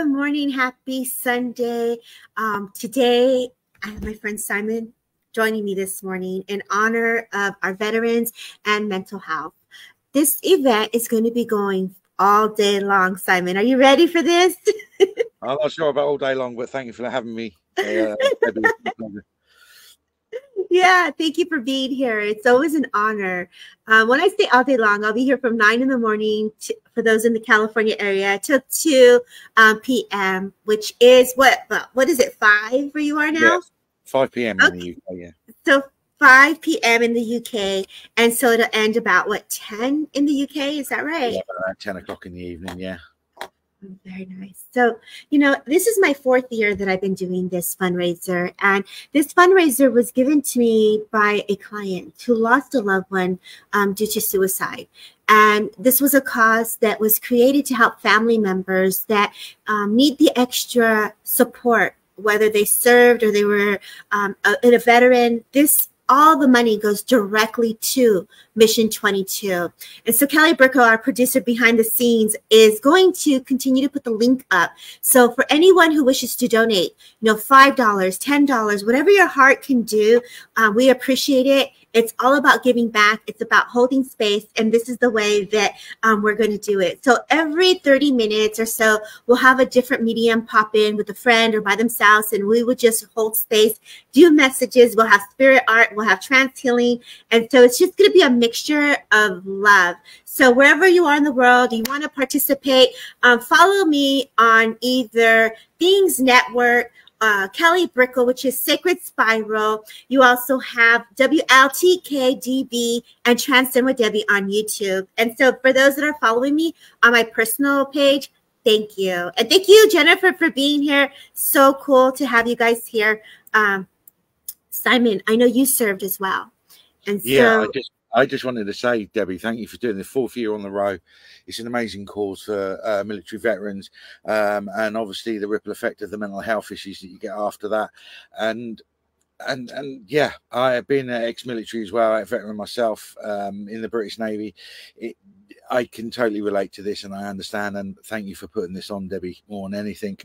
Good morning. Happy Sunday. Today, I have my friend Simon joining me this morning in honor of our veterans and mental health. This event is going to be going all day long. Simon, are you ready for this? I'm not sure about all day long, but thank you for having me. Yeah, thank you for being here. It's always an honor. When I say all day long, I'll be here from 9 in the morning for those in the California area till 2 p.m., which is what is it, 5 where you are now? Yes, 5 p.m. in the UK, yeah. So 5 p.m. in the UK, and so it'll end about, 10 in the UK? Is that right? Yeah, about 10 o'clock in the evening, yeah. Very nice. So, this is my 4th year that I've been doing this fundraiser. And this fundraiser was given to me by a client who lost a loved one due to suicide. And this was a cause that was created to help family members that need the extra support, whether they served or they were a veteran. All the money goes directly to Mission 22. And so Kelly Bricko, our producer behind the scenes, is going to continue to put the link up. So for anyone who wishes to donate, $5, $10, whatever your heart can do, we appreciate it. It's all about giving back. It's about holding space. And this is the way that we're going to do it. So every 30 minutes or so, we'll have a different medium pop in with a friend or by themselves. And we would just hold space, do messages. We'll have spirit art. We'll have trance healing. And so it's just going to be a mixture of love. So wherever you are in the world, you want to participate, follow me on either Things Network, Kelly Bricko, which is Sacred Spiral. You also have WLTKDB and Transcend with Debbie on YouTube. And so for those that are following me on my personal page, thank you. And thank you, Jennifer, for being here. So cool to have you guys here. Simon, I know you served as well. And yeah, I just wanted to say, Debbie, thank you for doing the 4th year on the row. It's an amazing cause for military veterans, and obviously the ripple effect of the mental health issues that you get after that. And yeah, I have been ex-military as well, a veteran myself, in the British Navy. I can totally relate to this, and I understand. And thank you for putting this on, Debbie, more than anything.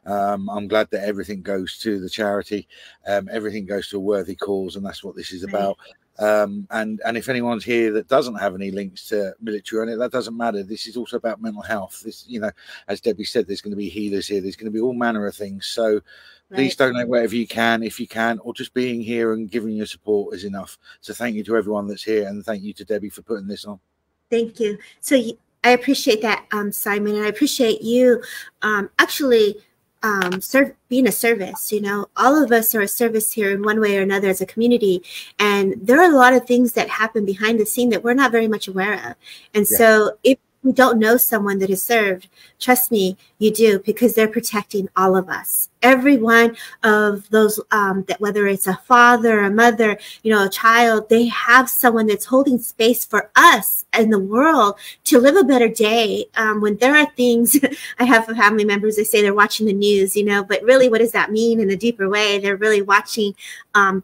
I'm glad that everything goes to the charity, everything goes to a worthy cause, and that's what this is about. And if anyone's here that doesn't have any links to military on it, that doesn't matter. This is also about mental health. This, as Debbie said, there's going to be healers here. There's going to be all manner of things. So please donate whatever you can, if you can, or just being here and giving your support is enough. So thank you to everyone that's here, and thank you to Debbie for putting this on. Thank you. So I appreciate that, Simon, and I appreciate you actually being a service. All of us are a service here in one way or another as a community, and there are a lot of things that happen behind the scene that we're not very much aware of. And so if you don't know someone that has served, trust me, you do, because they're protecting all of us. Every one of those, that whether it's a father, a mother, a child, they have someone that's holding space for us in the world to live a better day. When there are things, I have family members, they say they're watching the news, but really what does that mean in a deeper way? They're really watching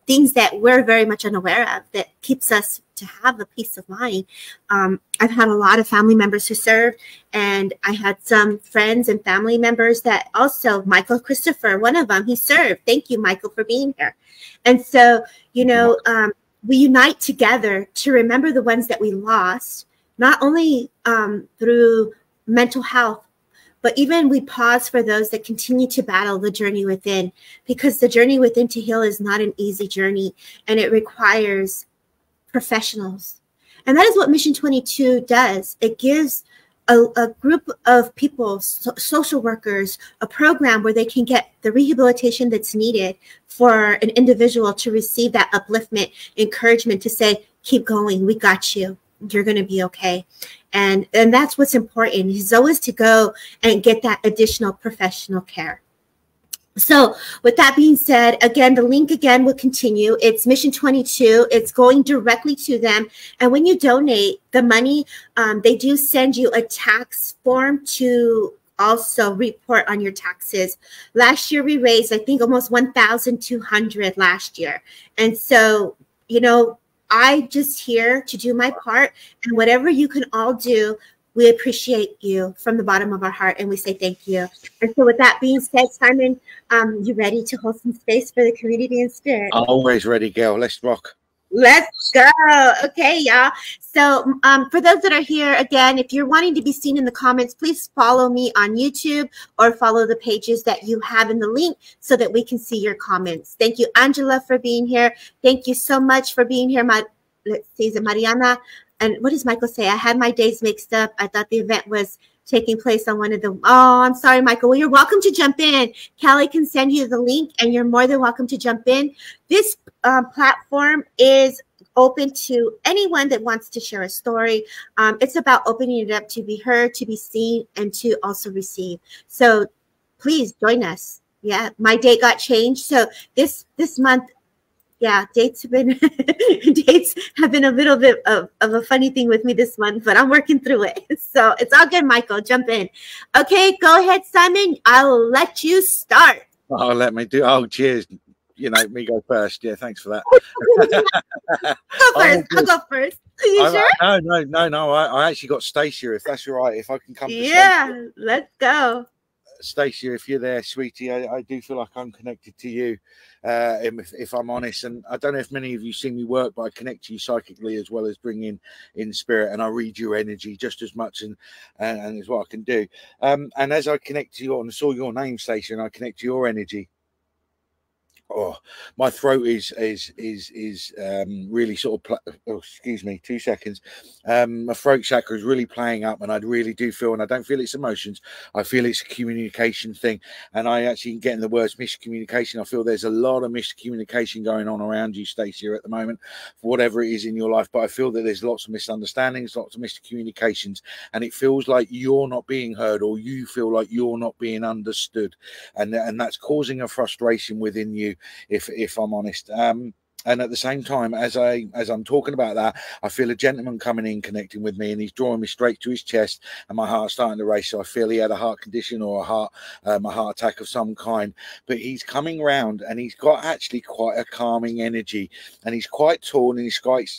things that we're very much unaware of that keeps us to have a peace of mind. I've had a lot of family members who served, and I had some friends and family members that also, Michael Christopher, one of them, he served. Thank you, Michael, for being here. And so, we unite together to remember the ones that we lost, not only through mental health, but even we pause for those that continue to battle the journey within, because the journey within to heal is not an easy journey, and it requires professionals. And that is what Mission 22 does. It gives a group of people, social workers, a program where they can get the rehabilitation that's needed for an individual to receive that upliftment, encouragement to say, keep going, we got you, you're going to be okay. And that's what's important, is always to go and get that additional professional care. So with that being said, again, the link again will continue. It's Mission 22. It's going directly to them. And when you donate the money, they do send you a tax form to also report on your taxes. Last year, we raised, I think, almost 1,200 last year. And so, I just here to do my part, and whatever you can all do, We appreciate you from the bottom of our heart, and we say thank you. And so with that being said, Simon, you ready to hold some space for the community and spirit? Always ready, girl. Let's rock. Let's go. Okay, y'all. So for those that are here, again, if you're wanting to be seen in the comments, please follow me on YouTube or follow the pages that you have in the link so that we can see your comments. Thank you, Angela, for being here. Thank you so much for being here. Let's see, is it Mariana? And what does Michael say? I had my days mixed up. I thought the event was taking place on one of them. Oh, I'm sorry, Michael. Well, you're welcome to jump in. Callie can send you the link, and you're more than welcome to jump in. This platform is open to anyone that wants to share a story. It's about opening it up to be heard, to be seen, and to also receive. So please join us. Yeah, my date got changed. So this month, yeah, dates have been a little bit of a funny thing with me this month, but I'm working through it. So it's all good, Michael. Jump in. Okay, go ahead, Simon. I'll let you start. Oh, let me do. Oh, cheers. You know, me go first. Yeah, thanks for that. I'll go first. Are you sure? No. I actually got Stacey, if that's all right. If I can come to yeah, let's go. Stacey, if you're there, sweetie, I do feel like I'm connected to you, if I'm honest. And I don't know if many of you see me work, but I connect to you psychically as well as bring in spirit, and I read your energy just as much, and is what I can do. And as I connect to you, and I saw your name, Stacey, and I connect to your energy. Oh, my throat is really sort of excuse me, 2 seconds. My throat chakra is really playing up, and I really do feel, and I don't feel it's emotions, I feel it's a communication thing. And I actually get in the words miscommunication. I feel there's a lot of miscommunication going on around you, Stacey, at the moment, for whatever it is in your life. But I feel that there's lots of misunderstandings, lots of miscommunications, and it feels like you're not being heard, or you feel like you're not being understood, and that's causing a frustration within you, if I'm honest. And at the same time, as I'm talking about that, I feel a gentleman coming in, connecting with me, and he's drawing me straight to his chest, and my heart's starting to race. So I feel he had a heart condition or a heart attack of some kind. But he's coming round, and he's got actually quite a calming energy, and he's quite tall, and he's quite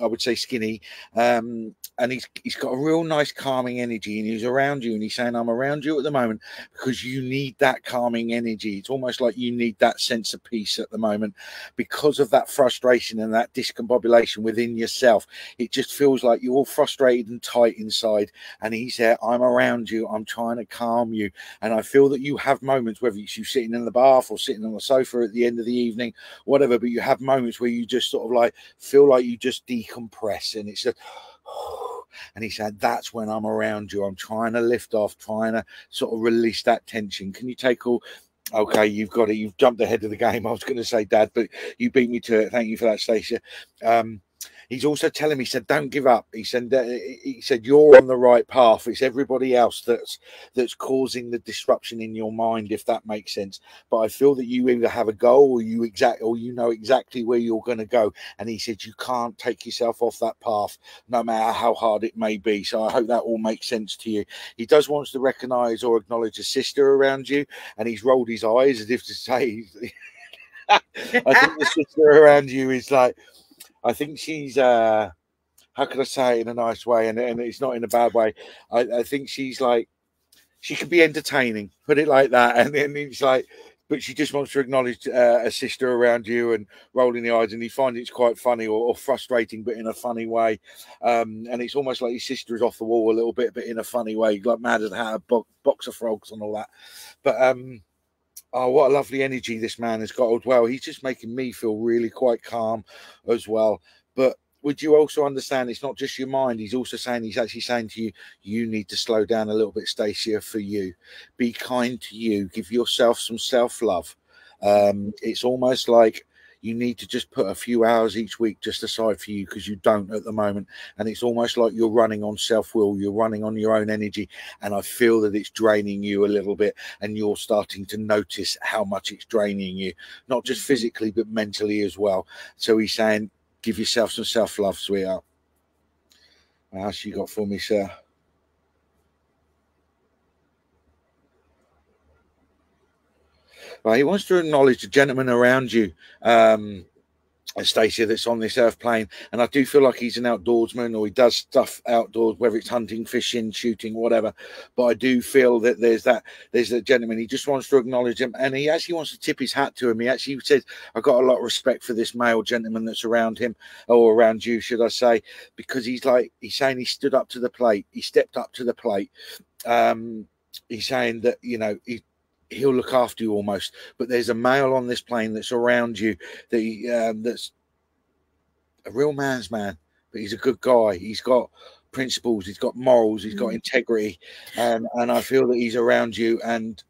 I would say skinny, and he's got a real nice calming energy, and he's around you, and he's saying, I'm around you at the moment because you need that calming energy. It's almost like you need that sense of peace at the moment because of that frustration and that discombobulation within yourself. It just feels like you're all frustrated and tight inside, and he's there, I'm around you, I'm trying to calm you. And I feel that you have moments, whether it's you sitting in the bath or sitting on the sofa at the end of the evening, whatever, but you have moments where you just sort of like feel like you just decompress, and it's just and he said, that's when I'm around you. I'm trying to lift off, trying to sort of release that tension. Can you take all? Okay, you've got it. You've jumped ahead of the game. I was going to say, Dad, but you beat me to it. Thank you for that, Stacey. He's also telling me, he said, don't give up. He said, you're on the right path. It's everybody else that's causing the disruption in your mind, if that makes sense. But I feel that you either have a goal, or you know exactly where you're going to go. And he said, you can't take yourself off that path, no matter how hard it may be. So I hope that all makes sense to you. He does want to recognize or acknowledge a sister around you, and he's rolled his eyes as if to say, I think the sister around you is like, I think she's, how can I say it in a nice way, and it's not in a bad way. I think she's like, she could be entertaining, put it like that. And then it's like, but she just wants to acknowledge a sister around you, and rolling the eyes, and he finds it's quite funny or frustrating, but in a funny way. And it's almost like his sister is off the wall a little bit, but in a funny way, like mad as how box of frogs and all that. But oh, what a lovely energy this man has got as well. He's just making me feel really quite calm as well. But would you also understand it's not just your mind? He's also saying, he's actually saying to you, you need to slow down a little bit, Stacey, for you. Be kind to you. Give yourself some self-love. It's almost like you need to just put a few hours each week just aside for you, because you don't at the moment. And it's almost like you're running on self-will, you're running on your own energy. And I feel that it's draining you a little bit, and you're starting to notice how much it's draining you, not just physically, but mentally as well. So he's saying, give yourself some self-love, sweetheart. What else you got for me, sir? Well, he wants to acknowledge the gentleman around you. Stacia, that's on this earth plane, and I do feel like he's an outdoorsman, or he does stuff outdoors, whether it's hunting, fishing, shooting, whatever. But I do feel that there's that gentleman, he just wants to acknowledge him, and he actually wants to tip his hat to him. He actually said, I've got a lot of respect for this male gentleman that's around him, or around you, should I say, because he's saying he stood up to the plate, he stepped up to the plate. He's saying that, you know, he'll look after you almost, but there's a male on this plane that's around you that that's a real man's man, but he's a good guy. He's got principles, he's got morals, he's got integrity, and I feel that he's around you, and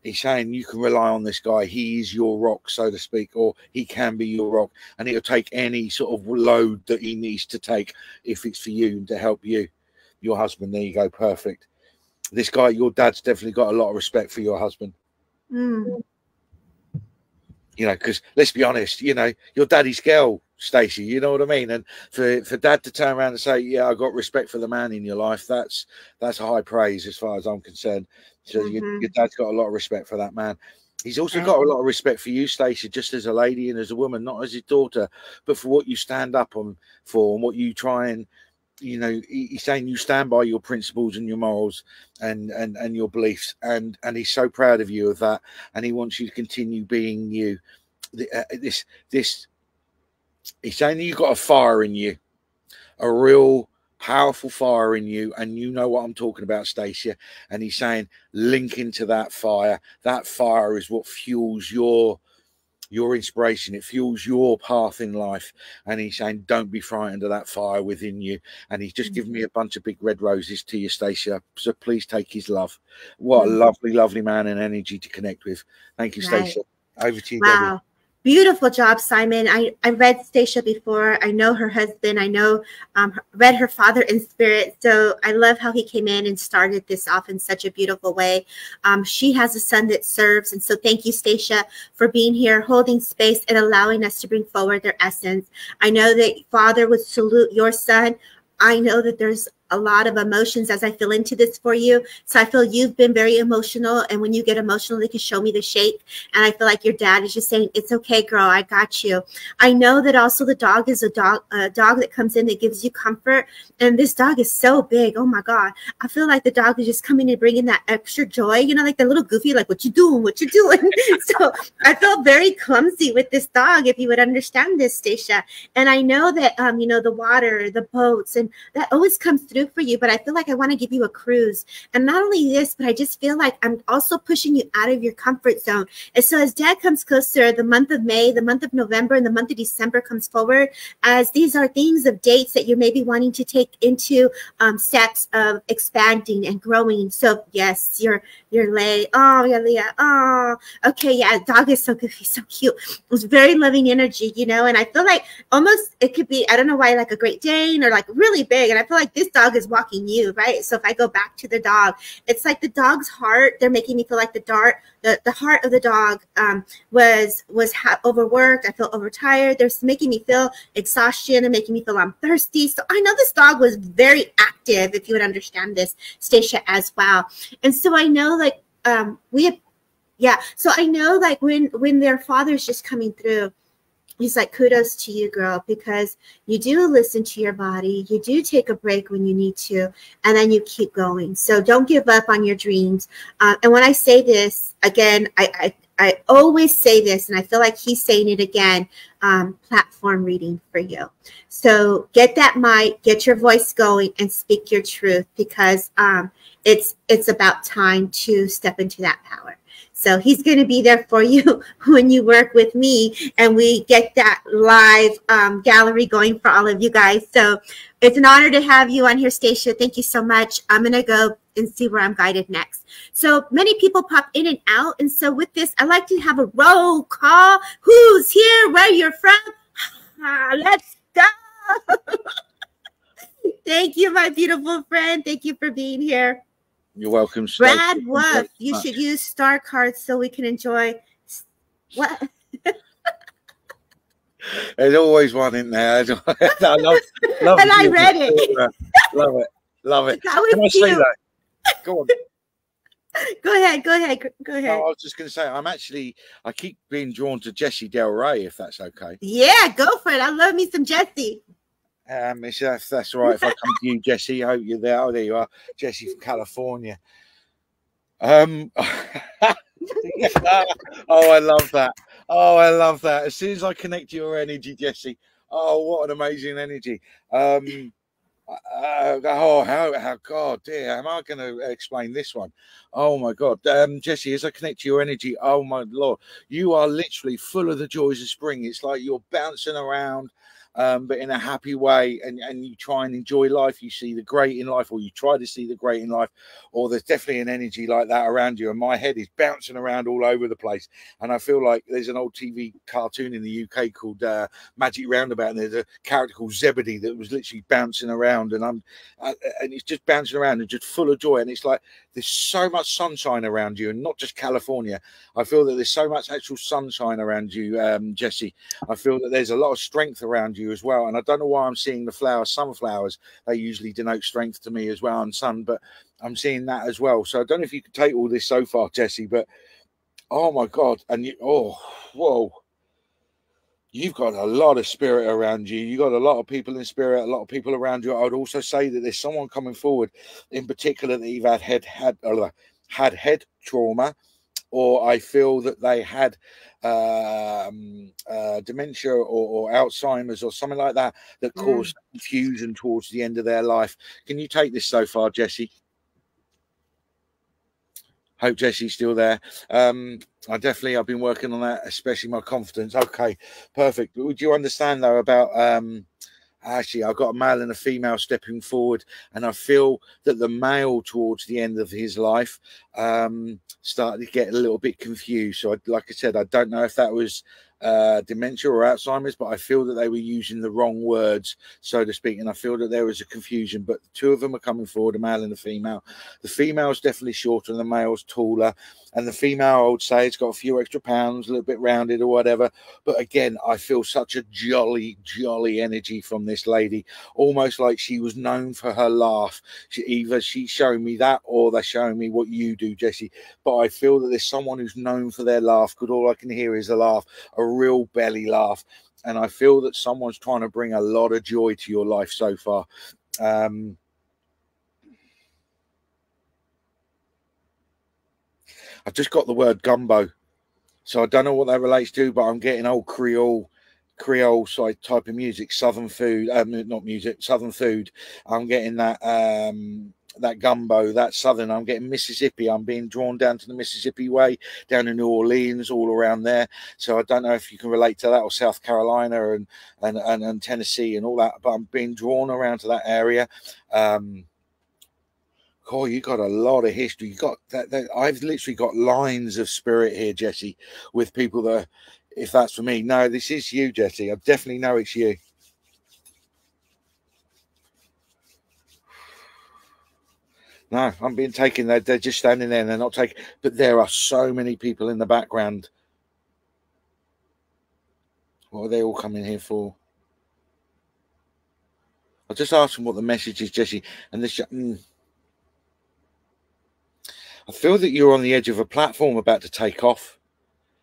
he's saying you can rely on this guy. He is your rock, so to speak, or he can be your rock, and he'll take any sort of load that he needs to take if it's for you and to help you. Your husband, there you go, perfect. This guy, your dad's definitely got a lot of respect for your husband. You know, because let's be honest, you know, your daddy's girl, Stacey, you know what I mean? And for dad to turn around and say, yeah, I got respect for the man in your life, that's a high praise as far as I'm concerned. So your dad's got a lot of respect for that man. He's also got a lot of respect for you, Stacey, just as a lady and as a woman, not as his daughter, but for what you stand up for and what you try and, you know, he's saying you stand by your principles and your morals and your beliefs, and he's so proud of you of that, and he wants you to continue being you. He's saying that you've got a fire in you, a real powerful fire in you, and you know what I'm talking about, Stacia. And he's saying link into that fire. That fire is what fuels your inspiration. It fuels your path in life. And he's saying don't be frightened of that fire within you. And he's just given me a bunch of big red roses to you, Stacia, so please take his love. What a lovely man and energy to connect with. Thank you, Stacia. Over to you, Debbie. Beautiful job, Simon. I read Stacia before. I know her husband. I know, read her father in spirit. So I love how he came in and started this off in such a beautiful way. She has a son that serves. And so thank you, Stacia, for being here, holding space and allowing us to bring forward their essence. I know that Father would salute your son. I know that there's a lot of emotions as I feel into this for you. So I feel you've been very emotional. And when you get emotional, they can show me the shake. And I feel like your dad is just saying, it's okay, girl, I got you. I know that also the dog is a dog that comes in that gives you comfort. And this dog is so big. Oh my God. I feel like the dog is just coming and bringing that extra joy, you know, like the little goofy, like, what you doing? What you doing? So I feel very clumsy with this dog, if you would understand this, Stacia. And I know that, you know, the water, the boats, and that always comes through for you, but I feel like I want to give you a cruise. And not only this, but I just feel like I'm also pushing you out of your comfort zone. And so as Dad comes closer, the month of May, the month of November, and the month of December comes forward, as these are things of dates that you're maybe wanting to take into steps of expanding and growing. So yes, you're lay. Oh yeah, Leah. Oh, okay, yeah. Dog is so goofy, so cute. It's very loving energy, you know. And I feel like almost it could be, I don't know why, like a Great Dane or like really big. And I feel like this dog is walking you, right? So if I go back to the dog, it's like the dog's heart. They're making me feel like the heart of the dog was overworked. I feel overtired. They're making me feel exhaustion and making me feel I'm thirsty. So I know this dog was very active, if you would understand this, Stacia, as well. And so I know, like, so I know, like, when their father's just coming through, he's like, kudos to you, girl, because you do listen to your body. You do take a break when you need to, and then you keep going. So don't give up on your dreams. And when I say this, again, I always say this, and I feel like he's saying it again, platform reading for you. So get that mic, get your voice going, and speak your truth, because it's about time to step into that power. So he's going to be there for you when you work with me and we get that live gallery going for all of you guys. So it's an honor to have you on here, Stacia. Thank you so much. I'm going to go and see where I'm guided next. So many people pop in and out. And so with this, I like to have a roll call. Who's here? Where you're from? Let's go. Thank you, my beautiful friend. Thank you for being here. You're welcome, Brad Wolf. You should use star cards so we can enjoy. What? There's always one in there. love and I read it. Love it. That was Can I cute. say that? Go on. Go ahead. Go ahead. Go No, I ahead. was just going to say, I keep being drawn to Jessie Del Rey, if that's okay. Yeah, go for it. I love me some Jesse. If that's all right, if I come to you, Jessie, I hope you're there. Oh, there you are, Jessie from California. Oh, I love that. Oh, I love that. As soon as I connect to your energy, Jessie, oh, what an amazing energy. How God dear, am I going to explain this one? Oh my God, Jessie, as I connect to your energy, oh my Lord, you are literally full of the joys of spring. It's like you're bouncing around, but in a happy way, and you try and enjoy life. You see the great in life, or you try to see the great in life, or there's definitely an energy like that around you. And my head is bouncing around all over the place, and I feel like there's an old TV cartoon in the UK called Magic Roundabout, and there's a character called Zebedee that was literally bouncing around, and it's just bouncing around and just full of joy. And it's like there's so much sunshine around you, and not just California. I feel that there's so much actual sunshine around you, Jessie. I feel that there's a lot of strength around you as well. And I don't know why I'm seeing the flowers, sunflowers. They usually denote strength to me as well, and sun, but I'm seeing that as well. So I don't know if you could take all this so far, Jessie, but oh my God. And you, oh, whoa. You've got a lot of spirit around you. You've got a lot of people in spirit, a lot of people around you. I would also say that there's someone coming forward in particular that you've had head trauma, or I feel that they had dementia or Alzheimer's or something like that that caused confusion towards the end of their life. Can you take this so far, Jessie? Hope Jessie's still there. I've been working on that, especially my confidence. Okay, perfect. Would you understand though about actually I've got a male and a female stepping forward, and I feel that the male towards the end of his life started to get a little bit confused. So like I said, I don't know if that was dementia or Alzheimer's, but I feel that they were using the wrong words, so to speak, and I feel that there was a confusion. But the two of them are coming forward, a male and a female. The female's definitely shorter and the male's taller, and the female, I would say, it's got a few extra pounds, a little bit rounded or whatever. But again, I feel such a jolly energy from this lady, almost like she was known for her laugh. Either she's showing me that, or they're showing me what you do, Jessie. But I feel that there's someone who's known for their laugh. Good, all I can hear is a laugh, a real belly laugh, and I feel that someone's trying to bring a lot of joy to your life so far. I've just got the word gumbo, so I don't know what that relates to, but I'm getting old Creole side type of music, southern food, not music, southern food. I'm getting that that gumbo, that southern. I'm getting Mississippi. I'm being drawn down to the Mississippi way, down to New Orleans, all around there. So I don't know if you can relate to that, or South Carolina and Tennessee and all that, but I'm being drawn around to that area. Oh, you got a lot of history. You got that. I've literally got lines of spirit here, Jessie, with people that, if that's for me. No, this is you, Jessie. I definitely know it's you. No, I'm being taken. They're just standing there and they're not taking. But there are so many people in the background. What are they all coming here for? I'll just ask them what the message is, Jessie. And this. I feel that you're on the edge of a platform about to take off.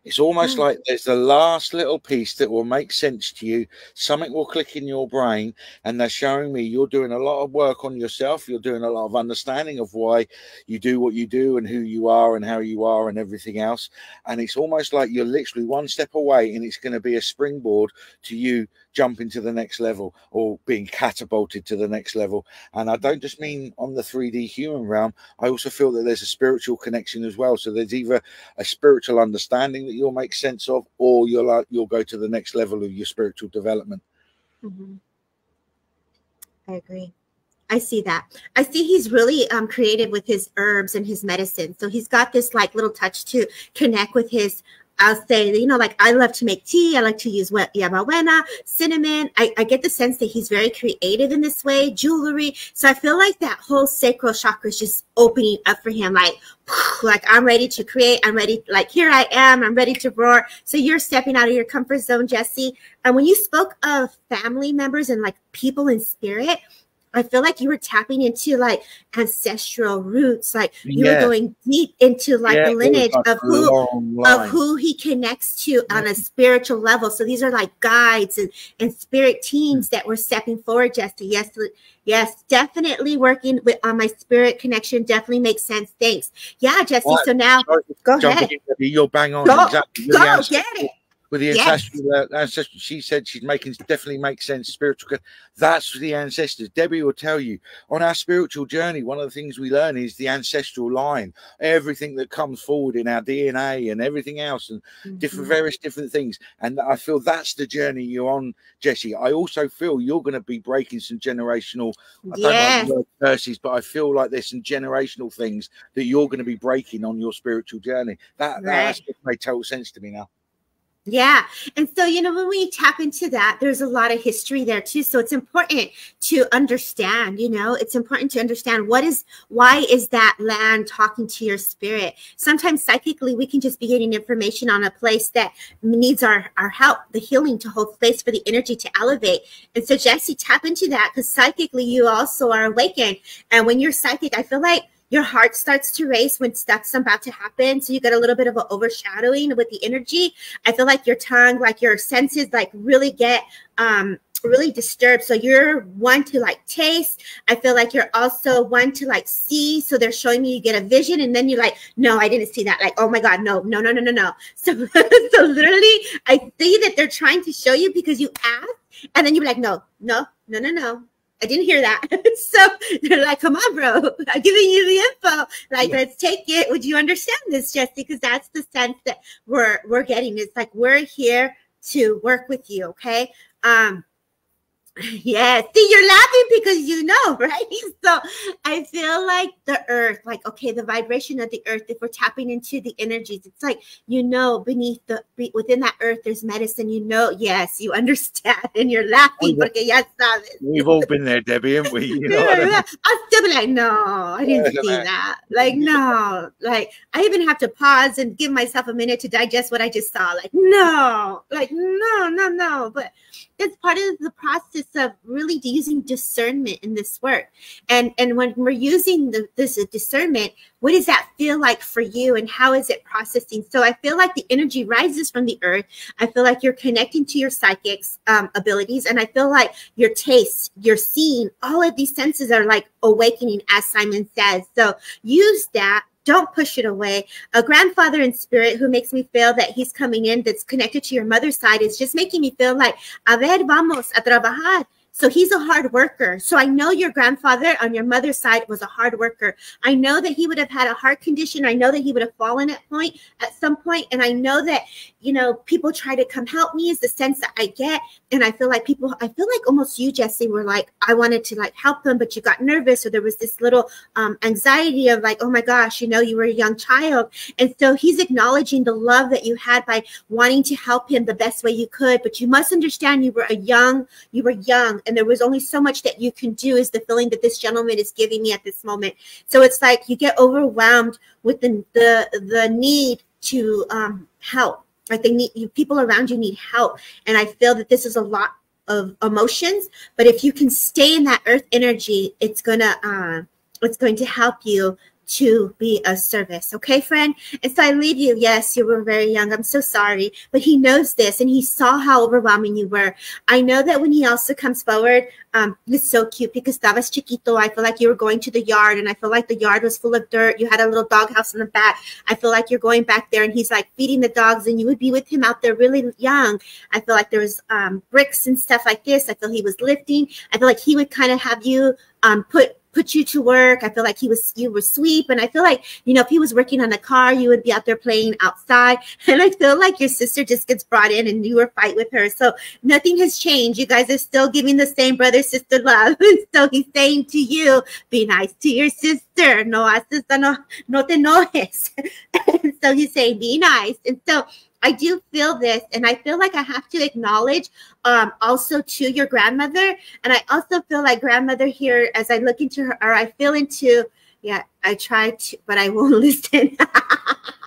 It's almost like there's the last little piece that will make sense to you. Something will click in your brain, and they're showing me you're doing a lot of work on yourself. You're doing a lot of understanding of why you do what you do and who you are and how you are and everything else. And it's almost like you're literally one step away, and it's going to be a springboard to you jumping to the next level, or being catapulted to the next level. And I don't just mean on the 3D human realm. I also feel that there's a spiritual connection as well. So there's either a spiritual understanding that you'll make sense of, or you'll go to the next level of your spiritual development. I agree. I see that. I see he's really creative with his herbs and his medicine. So he's got this like little touch to connect with his, I'll say, you know, like I love to make tea. I like to use yerba buena, cinnamon. I get the sense that he's very creative in this way, jewelry. So I feel like that whole sacral chakra is just opening up for him. Like I'm ready to create. I'm ready. Like, here I am. I'm ready to roar. So you're stepping out of your comfort zone, Jessie. And when you spoke of family members and like people in spirit, I feel like you were tapping into like ancestral roots, like you were Yeah, going deep into like yeah, the it was lineage like of a long line. who he connects to on a spiritual level. So these are like guides and spirit teams that were stepping forward, Jesse. Yes, yes, definitely working with on my spirit connection definitely makes sense. Thanks. Yeah, Jesse. Right. So now Sorry to go jump ahead. in, Debbie, you're bang on Go, exactly with the go, get ancestral. it. With the Yes. ancestral, she said she's making definitely makes sense. Spiritual, that's for the ancestors. Debbie will tell you on our spiritual journey. One of the things we learn is the ancestral line. Everything that comes forward in our DNA and everything else, and various different things. And I feel that's the journey you're on, Jessie. I also feel you're going to be breaking some generational. I don't like the word curses, but I feel like there's some generational things that you're going to be breaking on your spiritual journey. That aspect made total sense to me now. Yeah. And so, you know, when we tap into that, there's a lot of history there too. So it's important to understand, you know, it's important to understand why is that land talking to your spirit? Sometimes psychically, we can just be getting information on a place that needs our help, the healing to hold space for the energy to elevate. And so Jesse, tap into that because psychically you also are awakened. And when you're psychic, I feel like your heart starts to race when stuff's about to happen. So you get a little bit of an overshadowing with the energy. I feel like your tongue, like your senses, like really get really disturbed. So you're one to like taste. I feel like you're also one to like see. So they're showing me you get a vision and then you're like, no, I didn't see that. Like, oh my God, no. So, so literally I see that they're trying to show you because you asked and then you're like, no. I didn't hear that. So they're like, come on, bro. I'm giving you the info. Like, let's take it. Would you understand this, Jesse? Because that's the sense that we're getting. It's like, we're here to work with you. Okay. Yeah, see, you're laughing because you know, right? So I feel like the earth, like, okay, the vibration of the earth, if we're tapping into the energies, it's like, you know, within that earth, there's medicine, you know, yes, you understand, and you're laughing porque ya sabes. We've all been there, Debbie, haven't we? You know I'll still be like, no, I didn't see that. Like, no, like, I even have to pause and give myself a minute to digest what I just saw. Like, no, but it's part of the process of really using discernment in this work. And when we're using this discernment, what does that feel like for you and how is it processing? So I feel like the energy rises from the earth. I feel like you're connecting to your psychics abilities. And I feel like your taste, your seeing, all of these senses are like awakening, as Simon says. So use that. Don't push it away. A grandfather in spirit who makes me feel that he's coming in that's connected to your mother's side is just making me feel like, a ver, vamos a trabajar. So he's a hard worker. So I know your grandfather on your mother's side was a hard worker. I know that he would have had a heart condition. I know that he would have fallen at some point. And I know that, you know, people try to come help me is the sense that I get. And I feel like almost you, Jesse, were like, I wanted to like help them, but you got nervous. So there was this little anxiety of like, oh my gosh, you know, you were a young child. And so he's acknowledging the love that you had by wanting to help him the best way you could. But you must understand you were young. And there was only so much that you can do is the feeling that this gentleman is giving me at this moment. So it's like you get overwhelmed with the need to help. Like people around you need help. And I feel that this is a lot of emotions, but if you can stay in that earth energy, it's going to help you to be of service. Okay, friend? And so I leave you. Yes, you were very young. I'm so sorry. But he knows this and he saw how overwhelming you were. I know that when he also comes forward, it's so cute because estabas chiquito. I feel like you were going to the yard and I feel like the yard was full of dirt. You had a little doghouse in the back. I feel like you're going back there and he's like feeding the dogs and you would be with him out there really young. I feel like there was bricks and stuff like this. I feel he was lifting. I feel like he would kind of have you put you to work. I feel like you were sweep. And I feel like, you know, if he was working on the car, you would be out there playing outside. And I feel like your sister just gets brought in and you were fight with her. So nothing has changed. You guys are still giving the same brother-sister love. And so he's saying to you, be nice to your sister. No te enojes. And so he's saying, be nice. And so I do feel this, and I feel like I have to acknowledge also to your grandmother. And I also feel like grandmother here, as I look into her, or I feel into, yeah, I try to, but I won't listen.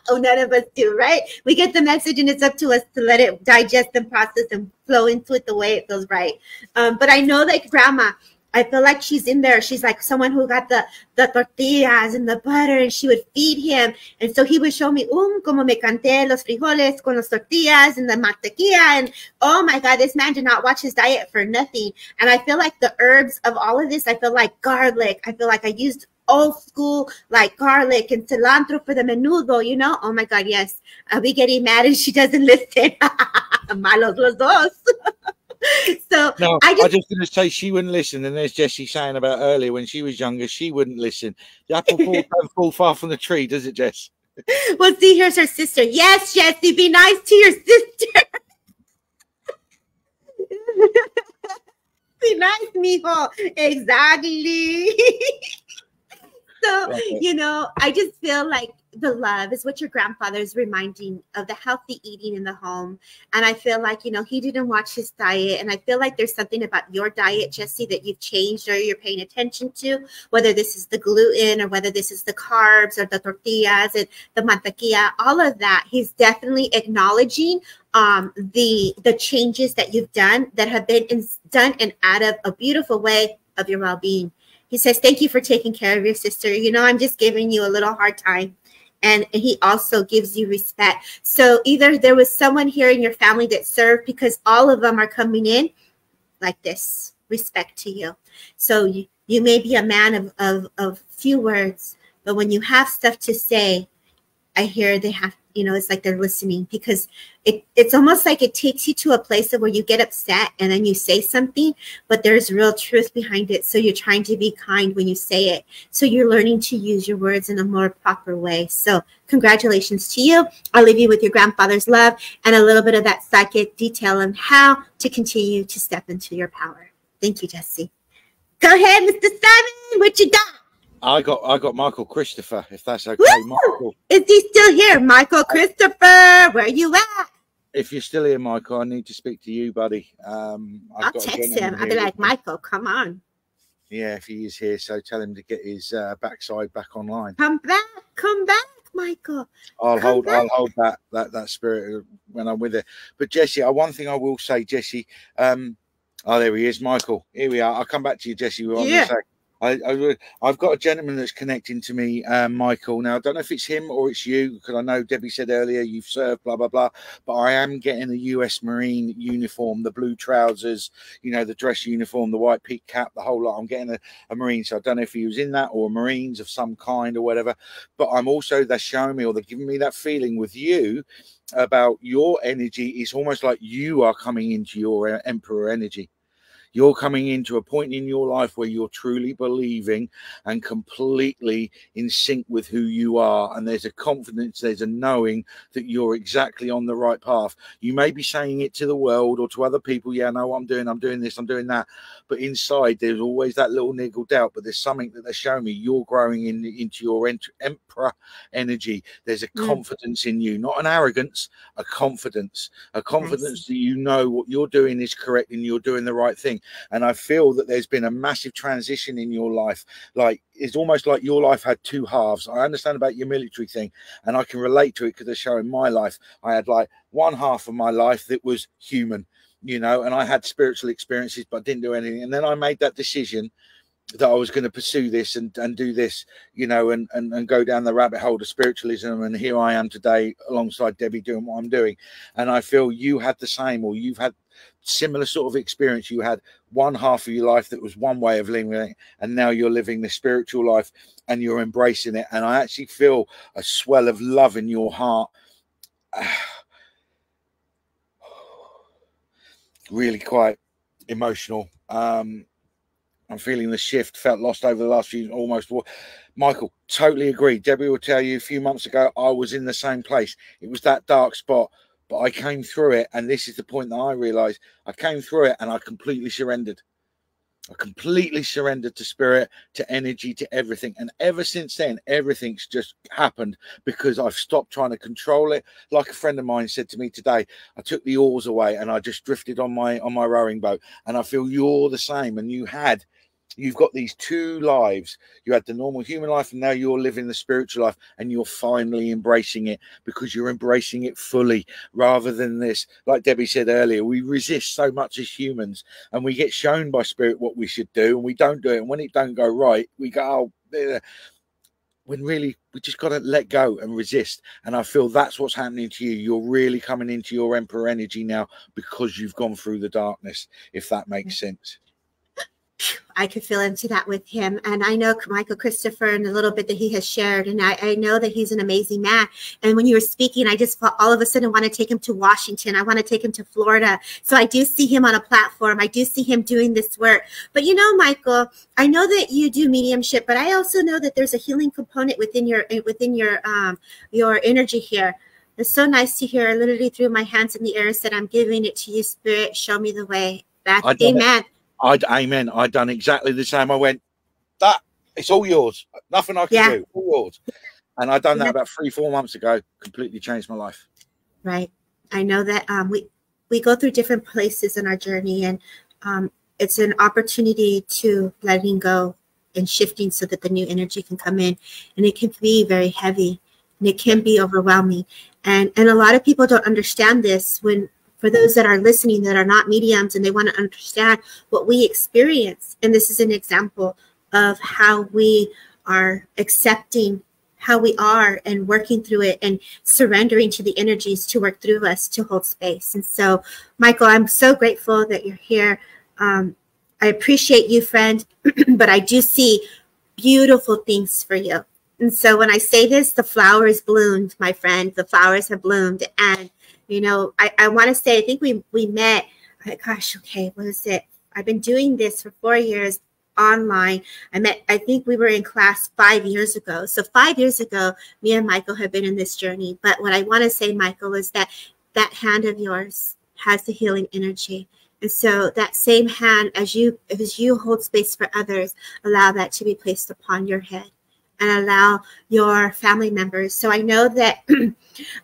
Oh, none of us do, right? We get the message and it's up to us to let it digest and process and flow into it the way it feels right. But I know that grandma, I feel like she's in there. She's like someone who got the tortillas and the butter, and she would feed him. And so he would show me, como me canté los frijoles con las tortillas and the mantequilla. And oh my God, this man did not watch his diet for nothing. And I feel like the herbs of all of this, I feel like garlic. I feel like I used old school like garlic and cilantro for the menudo, you know? Oh my God, yes. I'll be getting mad and she doesn't listen. Malos los dos. So no, I just going to say she wouldn't listen. And there's Jessie saying about earlier when she was younger, she wouldn't listen. The apple don't fall far from the tree, does it, Jess? Well, see, here's her sister. Yes, Jessie, be nice to your sister. Be nice, mijo. Exactly. So, you know, I just feel like the love is what your grandfather is reminding of, the healthy eating in the home. And I feel like, you know, he didn't watch his diet. And I feel like there's something about your diet, Jessie, that you've changed or you're paying attention to, whether this is the gluten or whether this is the carbs or the tortillas and the mantequilla, all of that. He's definitely acknowledging the changes that you've done that have been done and out of a beautiful way of your well-being. He says, thank you for taking care of your sister. You know, I'm just giving you a little hard time. And he also gives you respect. So either there was someone here in your family that served, because all of them are coming in like this, respect to you. So you may be a man of few words, but when you have stuff to say, I hear they have, you know, it's like they're listening, because it's almost like it takes you to a place of where you get upset and then you say something, but there's real truth behind it. So you're trying to be kind when you say it. So you're learning to use your words in a more proper way. So congratulations to you. I'll leave you with your grandfather's love and a little bit of that psychic detail on how to continue to step into your power. Thank you, Jessie. Go ahead, Mr. Simon. What you got? I got Michael Christopher, if that's okay. Michael. Is he still here? Michael Christopher, where you at? If you're still here, Michael, I need to speak to you, buddy. I'll text him. I'll be like, Michael, come on. Yeah, if he is here, so tell him to get his backside back online. Come back, Michael. I'll hold that spirit when I'm with it. But Jessie, one thing I will say, Jessie. Oh, there he is, Michael. Here we are. I'll come back to you, Jessie. Yeah. I've got a gentleman that's connecting to me, Michael. Now, I don't know if it's him or it's you, because I know Debbie said earlier you've served, blah, blah, blah. But I am getting a US Marine uniform, the blue trousers, you know, the dress uniform, the white peak cap, the whole lot. I'm getting a Marine. So I don't know if he was in that or Marines of some kind or whatever. But I'm also, they're showing me, or they're giving me that feeling with you about your energy. It's almost like you are coming into your Emperor energy. You're coming into a point in your life where you're truly believing and completely in sync with who you are. And there's a confidence, there's a knowing that you're exactly on the right path. You may be saying it to the world or to other people. Yeah, I know what I'm doing. I'm doing this, I'm doing that. But inside, there's always that little niggle doubt. But there's something that they're showing me. You're growing into your Emperor energy. There's a confidence in you, not an arrogance, a confidence nice. That you know what you're doing is correct and you're doing the right thing. And I feel that there's been a massive transition in your life. Like, it's almost like your life had two halves. I understand about your military thing, and I can relate to it because they're showing my life. I had like one half of my life that was human, you know, and I had spiritual experiences, but I didn't do anything. And then I made that decision that I was going to pursue this and do this, you know, and go down the rabbit hole of spiritualism. And here I am today alongside Debbie doing what I'm doing. And I feel you had the same, or you've had similar sort of experience. You had one half of your life that was one way of living it, and now you're living the spiritual life and you're embracing it. And I actually feel a swell of love in your heart. Really quite emotional. I'm feeling the shift, felt lost over the last few, almost. Michael, totally agree. Debbie will tell you a few months ago, I was in the same place. It was that dark spot, but I came through it. And this is the point that I realized. I came through it and I completely surrendered. I completely surrendered to spirit, to energy, to everything. And ever since then, everything's just happened because I've stopped trying to control it. Like a friend of mine said to me today, I took the oars away and I just drifted on my rowing boat. And I feel you're the same. And you had you've got these two lives. You had the normal human life, and now you're living the spiritual life, and you're finally embracing it, because you're embracing it fully, rather than this, like Debbie said earlier, we resist so much as humans, and we get shown by spirit what we should do, and we don't do it. And when it don't go right, we go, oh, when really we just got to let go and resist. And I feel that's what's happening to you. You're really coming into your emperor energy now, because you've gone through the darkness, if that makes sense. I could feel into that with him. And I know Michael Christopher and a little bit that he has shared. And I know that he's an amazing man. And when you were speaking, I just felt all of a sudden want to take him to Washington. I want to take him to Florida. So I do see him on a platform. I do see him doing this work. But you know, Michael, I know that you do mediumship, but I also know that there's a healing component within your energy here. It's so nice to hear. I literally threw my hands in the air and said, I'm giving it to you, Spirit. Show me the way. That's amen. Amen. I done exactly the same. I went, that it's all yours. Nothing I can do. All yours. And I done that about 3-4 months ago. Completely changed my life. Right. I know that we go through different places in our journey, and it's an opportunity to letting go and shifting so that the new energy can come in, and it can be very heavy, and it can be overwhelming. And a lot of people don't understand this. For those that are listening that are not mediums and they want to understand what we experience. And this is an example of how we are accepting how we are and working through it and surrendering to the energies to work through us to hold space. And so, Michael, I'm so grateful that you're here. I appreciate you, friend, but I do see beautiful things for you. And so when I say this, the flowers bloomed, my friend. The flowers have bloomed. And you know, I want to say, I think we met, gosh, okay, what is it? I've been doing this for 4 years online. I think we were in class 5 years ago. So 5 years ago, me and Michael have been in this journey. But what I want to say, Michael, is that hand of yours has the healing energy. And so that same hand, as you hold space for others, allow that to be placed upon your head and allow your family members. So I know that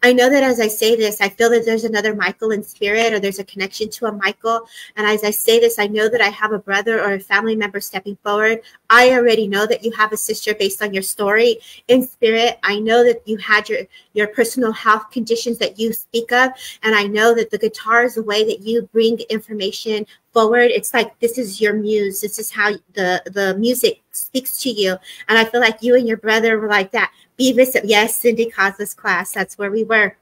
as I say this, I feel that there's another Michael in spirit, or there's a connection to a Michael. And as I say this, I know that I have a brother or a family member stepping forward. I already know that you have a sister based on your story in spirit. I know that you had your personal health conditions that you speak of. And I know that the guitar is the way that you bring information forward. It's like, this is your muse. This is how the music speaks to you. And I feel like you and your brother were like that. Beavis, yes, Cindy Cosler's class. That's where we were.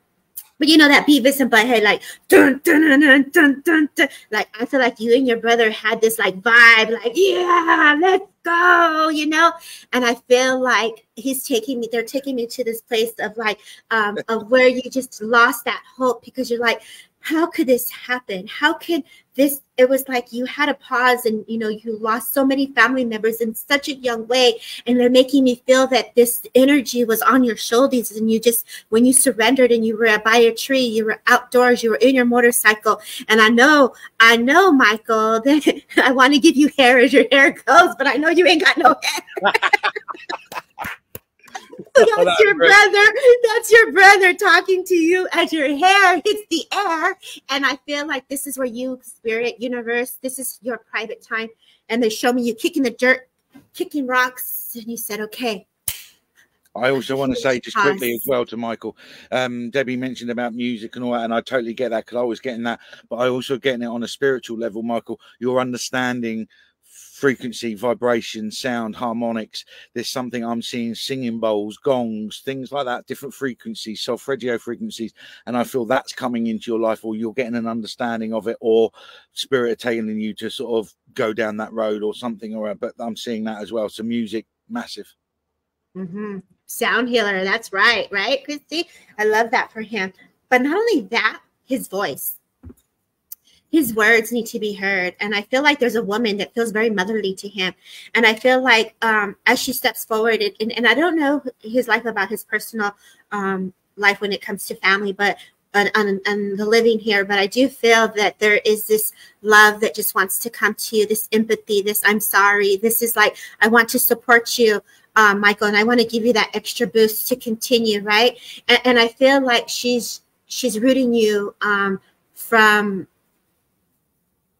But you know that Beavis and Butthead, like dun, dun, dun, dun, dun, dun, dun. Like I feel like you and your brother had this like vibe, like yeah, let's go, you know. And I feel like they're taking me to this place of like of where you just lost that hope, because you're like, how could this happen? How could this? It was like you had a pause, and you know, you lost so many family members in such a young way, and they're making me feel that this energy was on your shoulders, and you just, when you surrendered and you were by a tree, you were outdoors, you were in your motorcycle. And I know, Michael, that I want to give you hair as your hair goes, but I know you ain't got no hair. That's your brother. That's your brother talking to you as your hair hits the air. And I feel like this is where you, spirit, universe, this is your private time. And they show me you kicking the dirt, kicking rocks. And you said, okay. I also want to say just quickly as well to Michael, Debbie mentioned about music and all that, and I totally get that, because I was getting that, but I also getting it on a spiritual level, Michael. You're understanding frequency, vibration, sound, harmonics. There's something I'm seeing, singing bowls, gongs, things like that, different frequencies, solfeggio frequencies, and I feel that's coming into your life, or you're getting an understanding of it, or spirit are telling you to sort of go down that road or something, or but I'm seeing that as well. So music, massive. Mm-hmm. Sound healer, that's right, Christy? I love that for him. But not only that, his voice. His words need to be heard. And I feel like there's a woman that feels very motherly to him. And I feel like as she steps forward, and I don't know his life about his personal life when it comes to family, but and the living here, but I do feel that there is this love that just wants to come to you, this empathy, this I'm sorry, this is like, I want to support you, Michael, and I want to give you that extra boost to continue, right? And I feel like she's rooting you from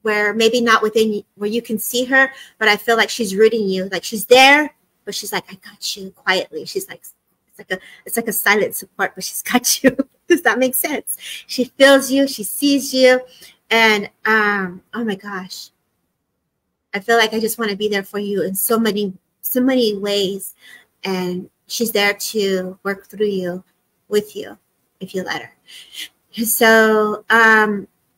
where maybe not within where you can see her, but I feel like she's rooting you. Like she's there, but she's like, I got you quietly. She's like, it's like a silent support, but she's got you. Does that make sense? She feels you, she sees you. And oh my gosh, I feel like I just want to be there for you in so many ways. And she's there to work through you, with you, if you let her. So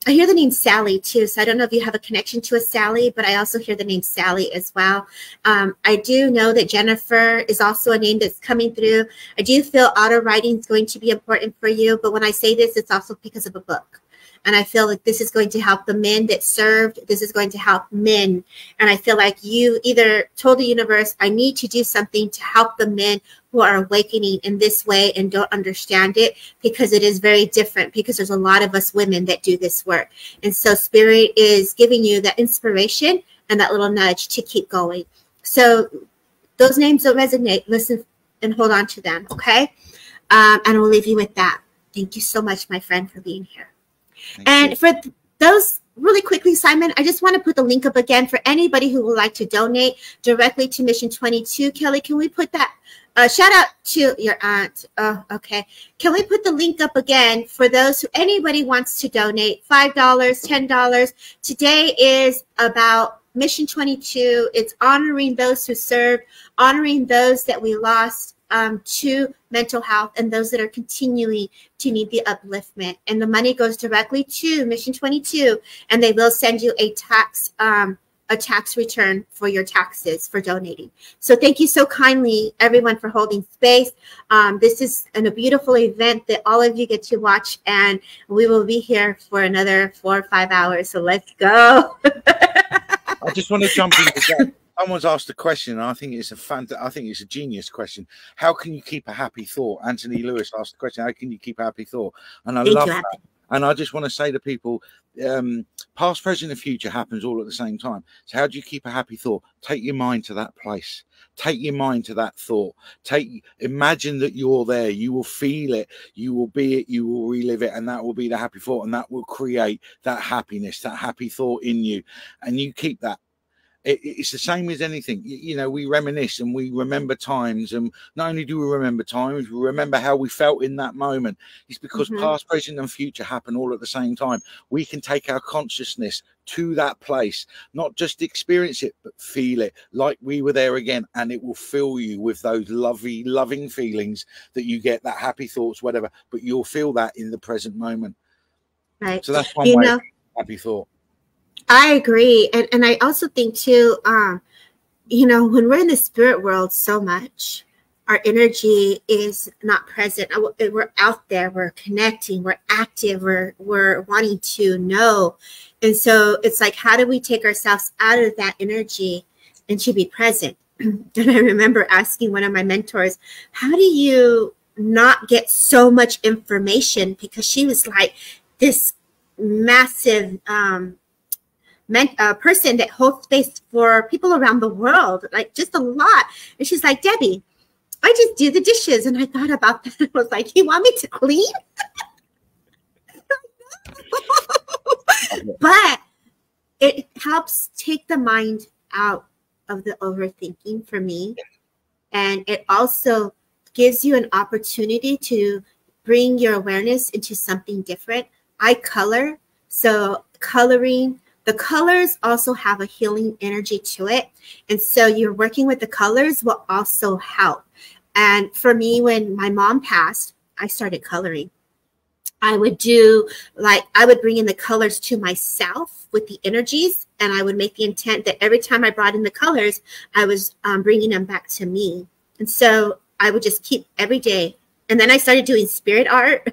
I hear the name Sally too. So I don't know if you have a connection to a Sally, but I also hear the name Sally as well. I do know that Jennifer is also a name that's coming through. I do feel auto writing is going to be important for you. But when I say this, it's also because of a book. And I feel like this is going to help the men that served. This is going to help men. And I feel like you either told the universe, I need to do something to help the men who are awakening in this way and don't understand it, because it is very different, because there's a lot of us women that do this work. And so Spirit is giving you that inspiration and that little nudge to keep going. So those names that resonate, listen and hold on to them, okay? And we'll leave you with that. Thank you so much, my friend, for being here. And for those, really quickly, Simon, I just want to put the link up again for anybody who would like to donate directly to Mission 22. Kelly, can we put that? Shout out to your aunt. Oh, okay. Can we put the link up again for those who, anybody wants to donate? $5, $10. Today is about Mission 22. It's honoring those who served, honoring those that we lost to mental health, and those that are continuing to need the upliftment. And the money goes directly to Mission 22, and they will send you a tax return for your taxes for donating. So thank you so kindly, everyone, for holding space. This is a beautiful event that all of you get to watch, and we will be here for another 4 or 5 hours. So let's go. I just want to jump into that. Someone's asked a question, and I think it's a genius question. How can you keep a happy thought? Anthony Lewis asked the question, how can you keep a happy thought? And I love that. And I just want to say to people, past, present, and future happens all at the same time. So how do you keep a happy thought? Take your mind to that place. Take your mind to that thought. Imagine that you're there. You will feel it. You will be it. You will relive it. And that will be the happy thought. And that will create that happiness, that happy thought in you. And you keep that. It's the same as anything. You know, we reminisce and we remember times, and not only do we remember times, we remember how we felt in that moment. It's because past, present, and future happen all at the same time. We can take our consciousness to that place, not just experience it, but feel it like we were there again, and it will fill you with those loving feelings that you get, that happy thoughts, whatever, but you'll feel that in the present moment. Right. So that's one way of happy thought. I agree. And I also think too, you know, when we're in the spirit world so much, our energy is not present. We're out there, we're connecting, we're active, we're wanting to know. And so it's like, how do we take ourselves out of that energy and to be present? And I remember asking one of my mentors, how do you not get so much information? Because she was like this massive person that holds space for people around the world, like just a lot. And she's like, Debbie, I just do the dishes. And I thought about that. I was like, you want me to clean? But it helps take the mind out of the overthinking for me. And it also gives you an opportunity to bring your awareness into something different. I color. So coloring, the colors also have a healing energy to it. And so you're working with the colors will also help. And for me, when my mom passed, I started coloring. I would do, like, I would bring in the colors to myself with the energies, and I would make the intent that every time I brought in the colors, I was bringing them back to me. And so I would just keep every day. And then I started doing spirit art,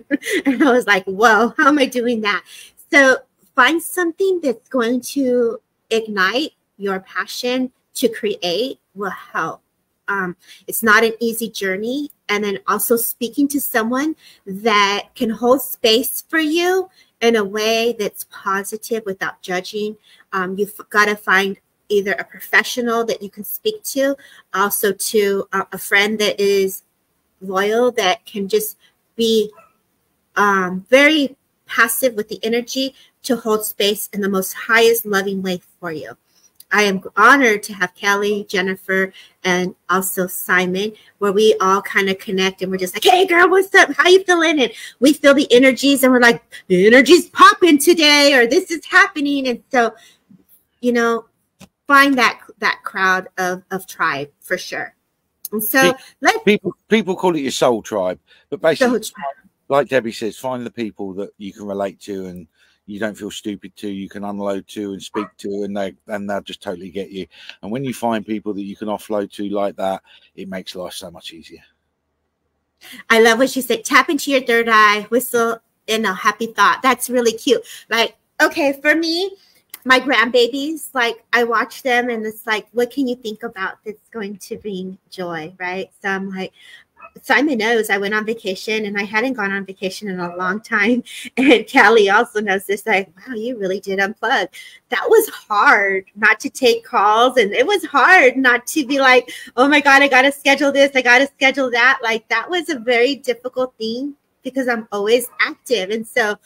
and I was like, whoa, how am I doing that? So find something that's going to ignite your passion to create will help. It's not an easy journey. And then also speaking to someone that can hold space for you in a way that's positive without judging. You've got to find either a professional that you can speak to, also to a friend that is loyal, that can just be very passive with the energy to hold space in the most highest loving way for you. I am honored to have Kelly, Jennifer, and also Simon, where we all kind of connect and we're just like, hey girl, what's up? How you feeling? And we feel the energies and we're like, the energy's popping today, or this is happening. And so, you know, find that crowd of tribe for sure. And so people call it your soul tribe, but basically, like Debbie says, find the people that you can relate to and you don't feel stupid to, you can unload to and speak to, and they'll just totally get you. And when you find people that you can offload to like that, it makes life so much easier. I love what she said. Tap into your third eye, whistle in a happy thought. That's really cute. Like, okay, for me, my grandbabies, like I watch them and it's like, what can you think about that's going to bring joy, right? So I'm like, Simon knows I went on vacation and I hadn't gone on vacation in a long time. And Callie also knows this, like, wow, you really did unplug. That was hard not to take calls. And it was hard not to be like, oh my God, I got to schedule this. I got to schedule that. Like that was a very difficult thing because I'm always active. And so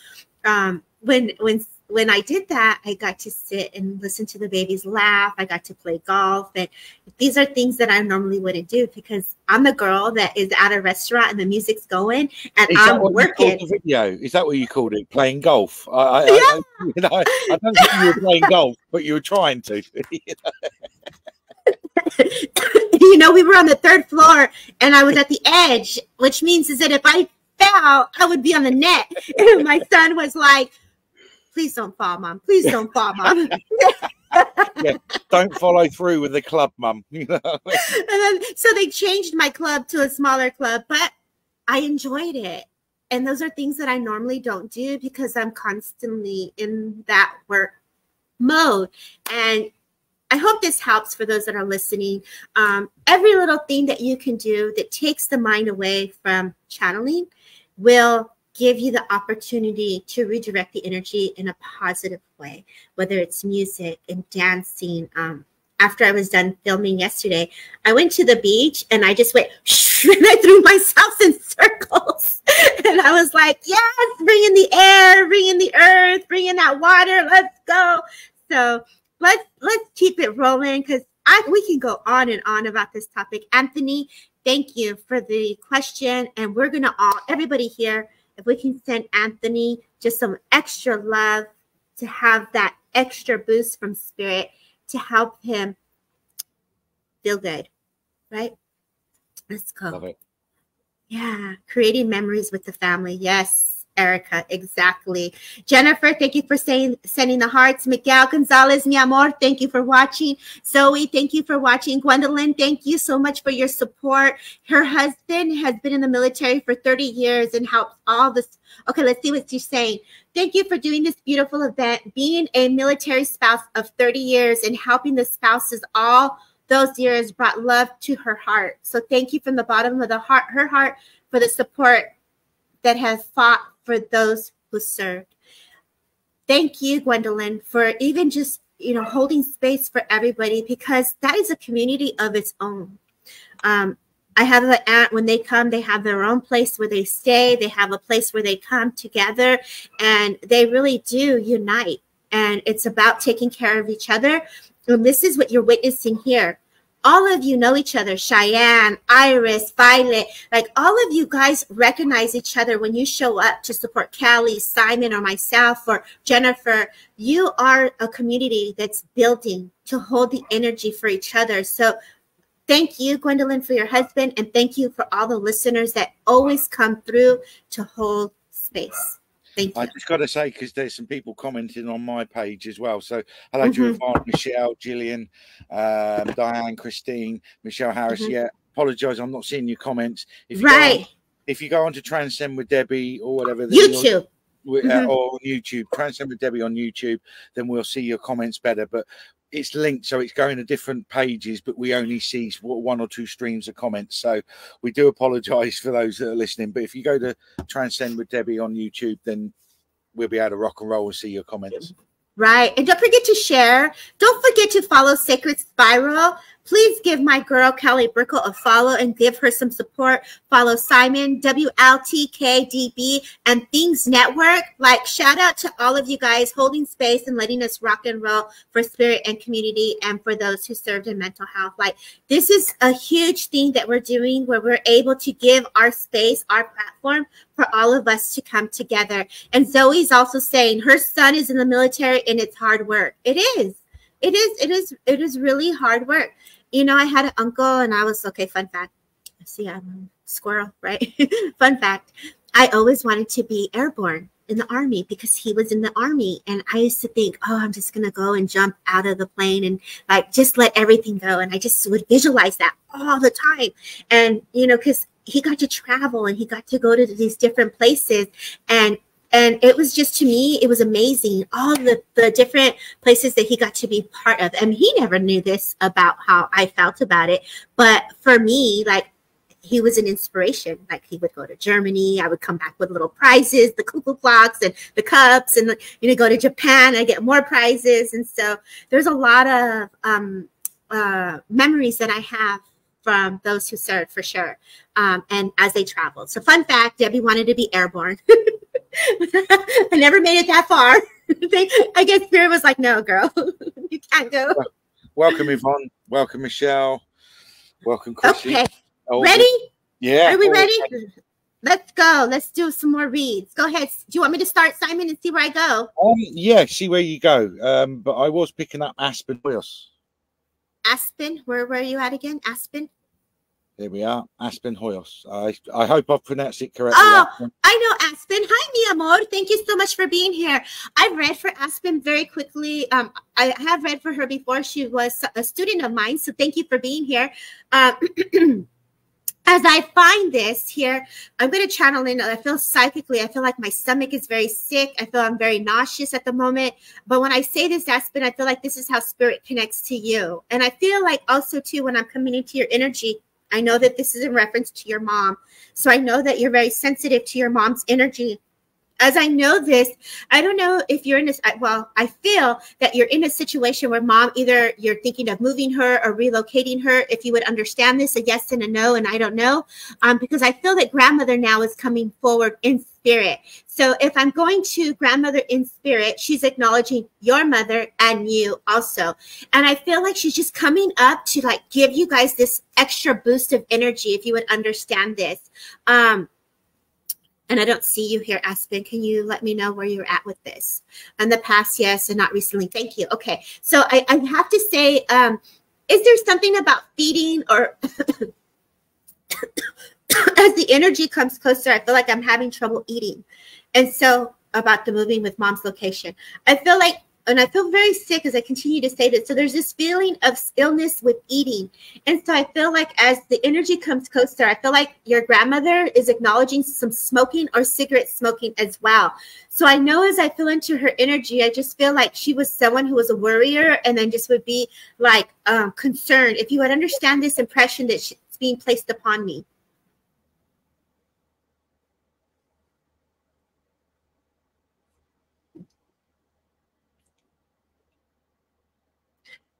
when I did that, I got to sit and listen to the babies laugh. I got to play golf. And these are things that I normally wouldn't do because I'm the girl that is at a restaurant and the music's going and I'm working. Video? Is that what you called it? Playing golf? I don't think you were playing golf, but you were trying to. You know, we were on the 3rd floor and I was at the edge, which means is that if I fell, I would be on the net. And my son was like, please don't fall, Mom. Please don't fall, Mom. Yeah, don't follow through with the club, Mum. You know? And then, so they changed my club to a smaller club, but I enjoyed it. And those are things that I normally don't do because I'm constantly in that work mode. And I hope this helps for those that are listening. Every little thing that you can do that takes the mind away from channeling will give you the opportunity to redirect the energy in a positive way, whether it's music and dancing. After I was done filming yesterday, I went to the beach and I just went and I threw myself in circles. And I was like, yes, bring in the air, bring in the earth, bring in that water. Let's go. So let's keep it rolling because we can go on and on about this topic. Anthony, thank you for the question. And we're going to everybody here, if we can send Anthony just some extra love to have that extra boost from spirit to help him feel good, right? Let's go. Love it. Yeah, creating memories with the family. Yes, Erica, exactly. Jennifer, thank you for sending the hearts. Miguel Gonzalez, mi amor, thank you for watching. Zoe, thank you for watching. Gwendolyn, thank you so much for your support. Her husband has been in the military for 30 years and helps all this. Okay, let's see what she's saying. Thank you for doing this beautiful event. Being a military spouse of 30 years and helping the spouses all those years brought love to her heart. So thank you from the bottom of her heart for the support that has fought for those who served. Thank you, Gwendolyn, for even just, holding space for everybody because that is a community of its own. I have an aunt, when they come, they have their own place where they stay. They have a place where they come together and they really do unite. And it's about taking care of each other. And this is what you're witnessing here. All of you know each other, Cheyenne, Iris, Violet, like all of you guys recognize each other when you show up to support Callie, Simon, or myself, or Jennifer. You are a community that's building to hold the energy for each other. So thank you, Gwendolyn, for your husband, and thank you for all the listeners that always come through to hold space. Thank you. I just got to say, because there's some people commenting on my page as well. So hello to Yvonne, Michelle, Gillian, Diane, Christine, Michelle Harris. Yeah, apologise, I'm not seeing your comments. If you go on to Transcend with Debbie or whatever, YouTube. Or on YouTube, Transcend with Debbie on YouTube, then we'll see your comments better. But it's linked, so it's going to different pages, but we only see 1 or 2 streams of comments. So we do apologise for those that are listening. But if you go to Transcend with Debbie on YouTube, then we'll be able to rock and roll and see your comments. Right. And don't forget to share. Don't forget to follow Sacred Spiral. Please give my girl Kelly Brickle a follow and give her some support. Follow Simon, WLTKDB, and Things Network. Like, shout out to all of you guys holding space and letting us rock and roll for spirit and community, and for those who served in mental health. Like, this is a huge thing that we're doing, where we're able to give our space, our platform, for all of us to come together. And Zoe's also saying her son is in the military and it's hard work. It is. It is really hard work. You know, I had an uncle, and I was, okay, fun fact. See, I'm a squirrel, right? Fun fact. I always wanted to be airborne in the Army because he was in the Army. And I used to think, oh, I'm just going to go and jump out of the plane and like just let everything go. And I just would visualize that all the time. And, you know, because he got to travel and he got to go to these different places. And it was just, to me, it was amazing. All the different places that he got to be part of. And he never knew this about how I felt about it. But for me, like, he was an inspiration. Like, he would go to Germany. I would come back with little prizes, the cuckoo clocks and the cups, and, you know, go to Japan, I get more prizes. And so there's a lot of memories that I have from those who served, for sure. And as they traveled. So fun fact, Debbie wanted to be airborne. I never made it that far. I guess Spirit was like, no, girl, you can't go. Welcome, Yvonne. Welcome, Michelle. Welcome, Chrissy. Okay. Ready? Yeah. Are we ready? Let's go. Let's do some more reads. Go ahead. Do you want me to start, Simon, and see where I go? Yeah, see where you go. But I was picking up Aspen Hoyos. Aspen? Where are you at again? Aspen? There we are, Aspen Hoyos. I hope I've pronounced it correctly. Oh, Aspen. I know Aspen. Hi, mi amor. Thank you so much for being here. I've read for Aspen very quickly. I have read for her before. She was a student of mine, so thank you for being here. As I find this here, I'm going to channel in. I feel psychically, I feel like my stomach is very sick. I feel I'm very nauseous at the moment. But when I say this, Aspen, I feel like this is how Spirit connects to you. And I feel like also, too, when I'm coming into your energy, I know that this is in reference to your mom. So I know that you're very sensitive to your mom's energy. As I know this, I don't know if you're in this, well, I feel that you're in a situation where mom, either you're thinking of moving her or relocating her. If you would understand this, a yes and a no, and I don't know, because I feel that grandmother now is coming forward in spirit. So if I'm going to grandmother in spirit, she's acknowledging your mother and you also. And I feel like she's just coming up to like give you guys this extra boost of energy, if you would understand this. And I don't see you here, Aspen. Can you let me know where you're at with this? In the past, yes, and not recently. Thank you. Okay. So I have to say, is there something about feeding, or as the energy comes closer, I feel like I'm having trouble eating. And so about the moving with mom's location, I feel like, and I feel very sick as I continue to say this. So there's this feeling of illness with eating. And so I feel like as the energy comes closer, I feel like your grandmother is acknowledging some smoking or cigarette smoking as well. So I know as I feel into her energy, I just feel like she was someone who was a worrier and then just would be like concerned. If you would understand this impression that it's being placed upon me.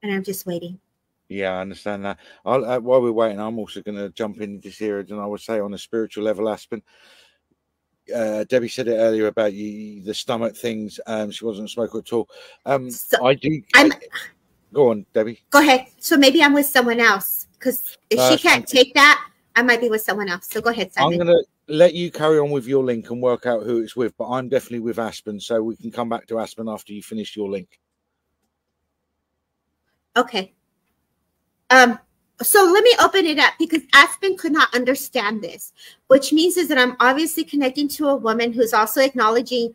And I'm just waiting. Yeah, I understand that. While we're waiting, I'm also going to jump into this area, and I would say on a spiritual level, Aspen. Debbie said it earlier about the stomach things. She wasn't a smoker at all. So I do. Go on, Debbie. Go ahead. So maybe I'm with someone else, because if she can't take that, I might be with someone else. So go ahead, Simon. I'm going to let you carry on with your link and work out who it's with, but I'm definitely with Aspen, so we can come back to Aspen after you finish your link. Okay. So let me open it up, because Aspen could not understand this, which means is that I'm obviously connecting to a woman who's also acknowledging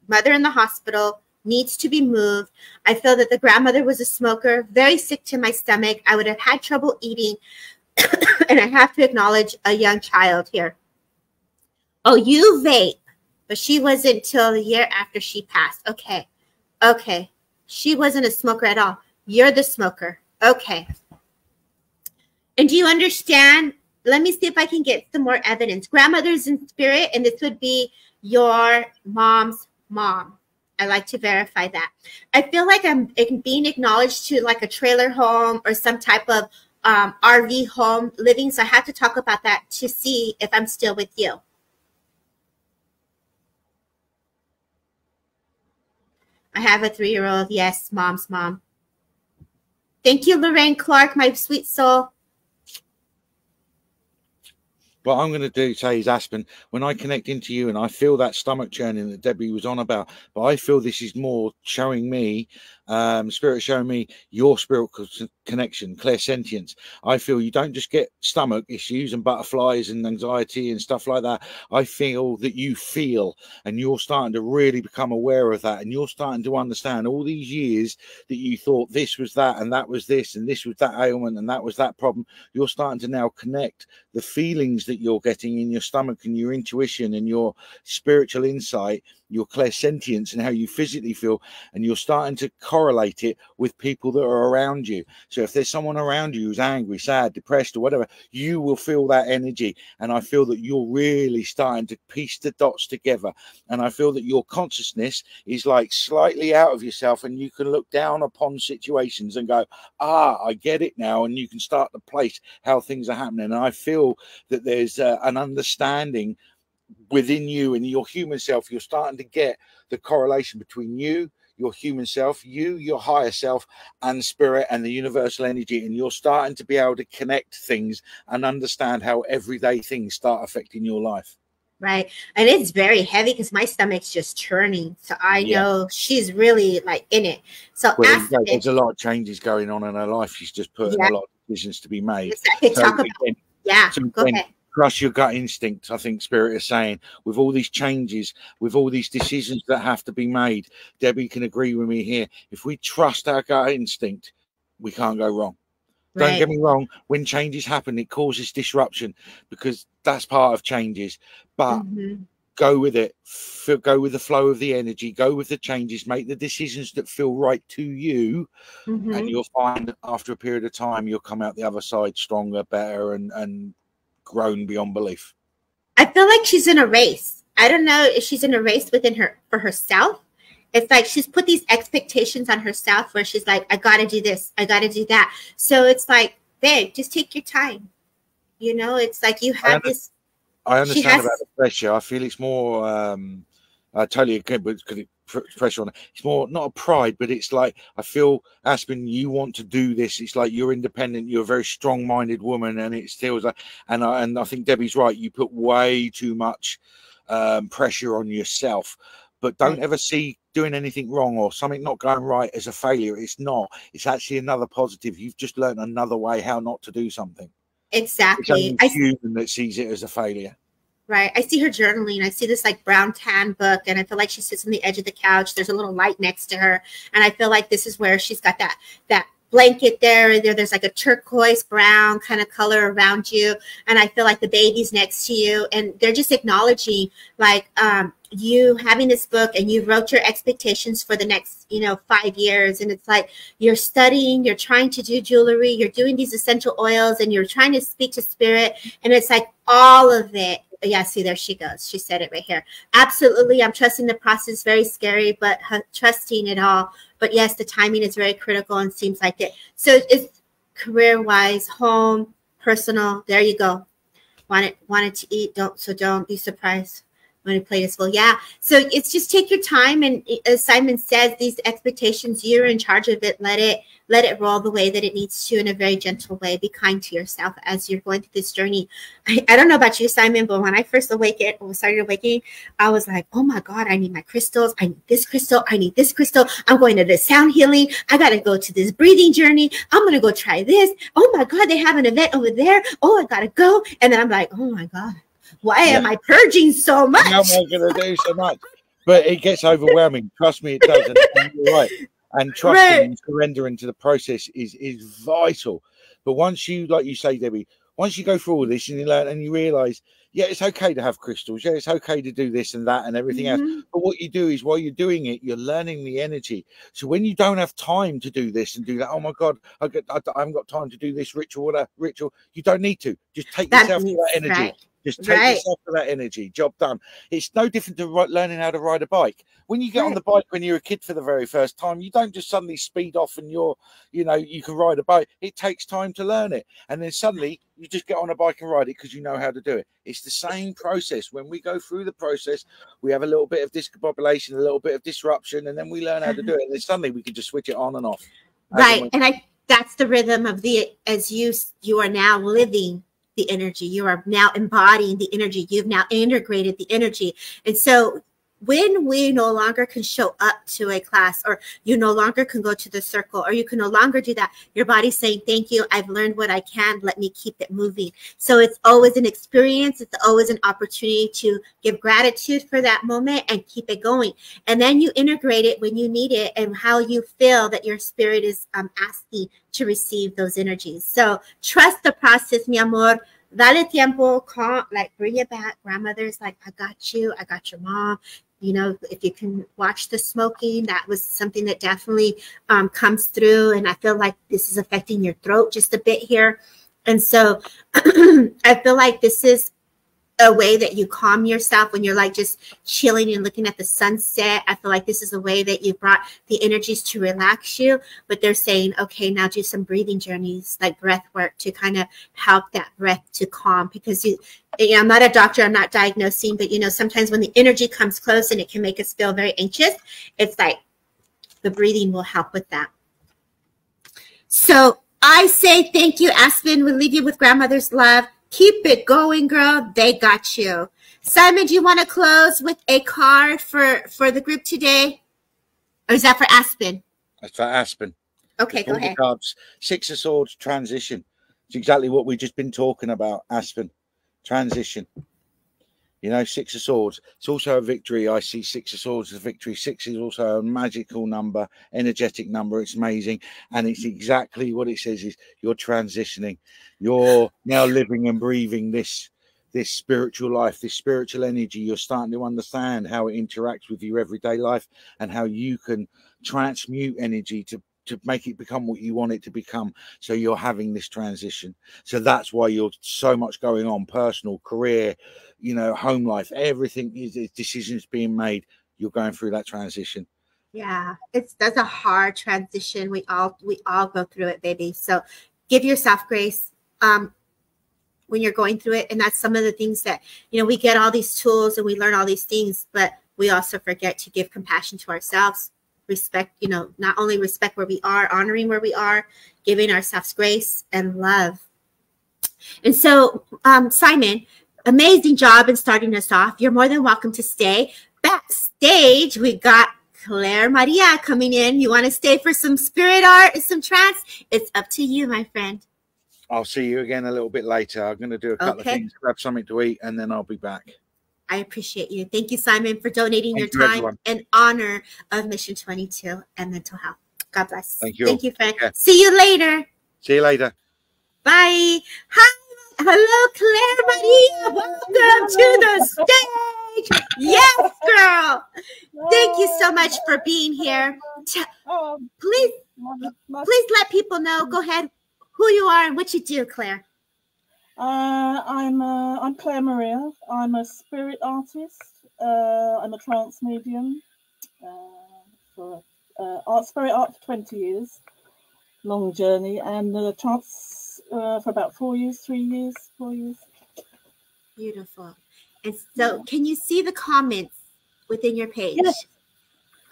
mother in the hospital, needs to be moved. I feel that the grandmother was a smoker, very sick to my stomach. I would have had trouble eating. And I have to acknowledge a young child here. Oh, you vape, but she wasn't till a year after she passed. Okay. Okay. She wasn't a smoker at all. You're the smoker. Okay. And do you understand? Let me see if I can get some more evidence. Grandmother's in spirit, and this would be your mom's mom. I like to verify that. I feel like I'm being acknowledged to like a trailer home or some type of RV home living. So I had to talk about that to see if I'm still with you. I have a 3-year-old. Yes, mom's mom. Thank you, Lorraine Clark, my sweet soul. What I'm going to do, say, is Aspen, when I connect into you and I feel that stomach churning that Debbie was on about, but I feel this is more showing me, spirit showing me your spiritual connection, clairsentience. I feel you don't just get stomach issues and butterflies and anxiety and stuff like that. I feel that you feel, and you're starting to really become aware of that, and you're starting to understand all these years that you thought this was that and that was this and this was that ailment and that was that problem. You're starting to now connect the feelings that you're getting in your stomach and your intuition and your spiritual insight, your clairsentience and how you physically feel, and you're starting to correlate it with people that are around you. So if there's someone around you who's angry, sad, depressed or whatever, you will feel that energy. And I feel that you're really starting to piece the dots together. And I feel that your consciousness is like slightly out of yourself, and you can look down upon situations and go, I get it now. And you can start to place how things are happening. And I feel that there's an understanding within you and your human self. You're starting to get the correlation between you, your human self, you, your higher self, and spirit and the universal energy. And you're starting to be able to connect things and understand how everyday things start affecting your life. Right. And it's very heavy because my stomach's just churning. So I know she's really like in it. So there's a lot of changes going on in her life. She's just putting a lot of decisions to be made. Yes, I could talk about go ahead. Trust your gut instinct, I think Spirit is saying, with all these changes, with all these decisions that have to be made. Debbie can agree with me here. If we trust our gut instinct, we can't go wrong. Right. Don't get me wrong, when changes happen, it causes disruption because that's part of changes. But go with it. Go with the flow of the energy. Go with the changes. Make the decisions that feel right to you. And you'll find after a period of time, you'll come out the other side stronger, better, and grown beyond belief. I feel like she's in a race. I don't know if she's in a race within her for herself. It's like she's put these expectations on herself where she's like, I got to do this. I got to do that. So it's like, babe, just take your time. You know, it's like you have this. I understand about the pressure. I feel it's more, I totally agree with pressure on it. It's more not a pride, but it's like, I feel, Aspen, you want to do this. It's like you're independent. You're a very strong-minded woman, and it feels like, and I think Debbie's right. You put way too much pressure on yourself. But don't ever see doing anything wrong or something not going right as a failure. It's not. It's actually another positive. You've just learned another way how not to do something. Exactly. It's only human that sees it as a failure. Right. I see her journaling. I see this like brown tan book, and I feel like she sits on the edge of the couch. There's a little light next to her, and I feel like this is where she's got that blanket there. There's like a turquoise brown kind of color around you, and I feel like the baby's next to you, and they're just acknowledging like you having this book, and you wrote your expectations for the next 5 years, and it's like you're studying, you're trying to do jewelry, you're doing these essential oils, and you're trying to speak to spirit, and it's like all of it. Yeah, see, there she goes. She said it right here. Absolutely. I'm trusting the process. Very scary, but trusting it all. But yes, the timing is very critical and seems like it. So it's career-wise, home, personal. There you go. Wanted to eat. Don't be surprised when you play this. Well, yeah. So it's just take your time. And as Simon says, these expectations, you're in charge of it. Let it roll the way that it needs to in a very gentle way. Be kind to yourself as you're going through this journey. I don't know about you, Simon, but when I first started awakening, I was like, oh my God, I need my crystals. I need this crystal. I need this crystal. I'm going to this sound healing. I got to go to this breathing journey. I'm going to go try this. Oh my God, they have an event over there. Oh, I got to go. And then I'm like, oh my God, why am I purging so much? How am I going to do so much? But it gets overwhelming. Trust me, it does. And you're right. And trusting and surrendering to the process is vital. But once you, like you say, Debbie, once you go through all this and you learn and you realize, yeah, it's okay to have crystals. Yeah, it's okay to do this and that and everything else. But what you do is while you're doing it, you're learning the energy. So when you don't have time to do this and do that, oh my God, I haven't got time to do this ritual or that ritual. You don't need to. Just take yourself to that energy. Just take yourself to that energy. Job done. It's no different to learning how to ride a bike. When you get on the bike when you're a kid for the very first time, you don't just suddenly speed off and you can ride a bike. It takes time to learn it. And then suddenly you just get on a bike and ride it because you know how to do it. It's the same process. When we go through the process, we have a little bit of discombobulation, a little bit of disruption, and then we learn how to do it. And then suddenly we can just switch it on and off. Right. And that's the rhythm of as you are now living the energy. You are now embodying the energy. You've now integrated the energy. And so when we no longer can show up to a class, or you no longer can go to the circle, or you can no longer do that, your body's saying, thank you, I've learned what I can, let me keep it moving. So it's always an experience. It's always an opportunity to give gratitude for that moment and keep it going. And then you integrate it when you need it and how you feel that your spirit is asking to receive those energies. So trust the process, mi amor. Dale tiempo, bring it back. Grandmother's like, I got you. I got your mom. If you can watch the smoking, that was something that definitely comes through. And I feel like this is affecting your throat just a bit here. And so I feel like this is a way that you calm yourself when you're like just chilling and looking at the sunset. I feel like this is a way that you brought the energies to relax you, but they're saying, okay, now do some breathing journeys, like breath work, to kind of help that breath to calm. Because I'm not a doctor, I'm not diagnosing, but sometimes when the energy comes close and it can make us feel very anxious, it's like the breathing will help with that. So I say thank you, Aspen. We'll leave you with grandmother's love. Keep it going, girl. They got you. Simon, do you want to close with a card for the group today? Or is that for Aspen? That's for Aspen. Okay, go ahead. Cards. Six of Swords, transition. It's exactly what we've just been talking about, Aspen. Transition. Six of Swords. It's also a victory. I see Six of Swords as a victory. Six is also a magical number, energetic number. It's amazing. And it's exactly what it says is you're transitioning. You're now living and breathing this spiritual life, this spiritual energy. You're starting to understand how it interacts with your everyday life and how you can transmute energy to make it become what you want it to become. So you're having this transition. So that's why you're so much going on, personal, career, home life, everything is decisions being made. You're going through that transition. Yeah, that's a hard transition. We all go through it, baby. So give yourself grace when you're going through it. And that's some of the things that, we get all these tools and we learn all these things, but we also forget to give compassion to ourselves. Respect, not only respect where we are, honoring where we are, giving ourselves grace and love. And so, Simon, amazing job in starting us off. You're more than welcome to stay. Backstage, we got Claire Maria coming in. You want to stay for some spirit art and some trance? It's up to you, my friend. I'll see you again a little bit later. I'm going to do a couple of things, grab something to eat, and then I'll be back. I appreciate you. Thank you, Simon, for donating your time in honor of Mission 22 and mental health. God bless. Thank you. Thank you, friend. Yeah. See you later. See you later. Bye. Hi. Hello, Claire Maria. Welcome to the stage. Yes, girl. Thank you so much for being here. Please let people know. Go ahead. Who you are and what you do, Claire. I'm Claire Maria. I'm a spirit artist. I'm a trance medium for spirit art for 20 years, long journey, and trance for about 4 years. Beautiful. And so, can you see the comments within your page? Yes.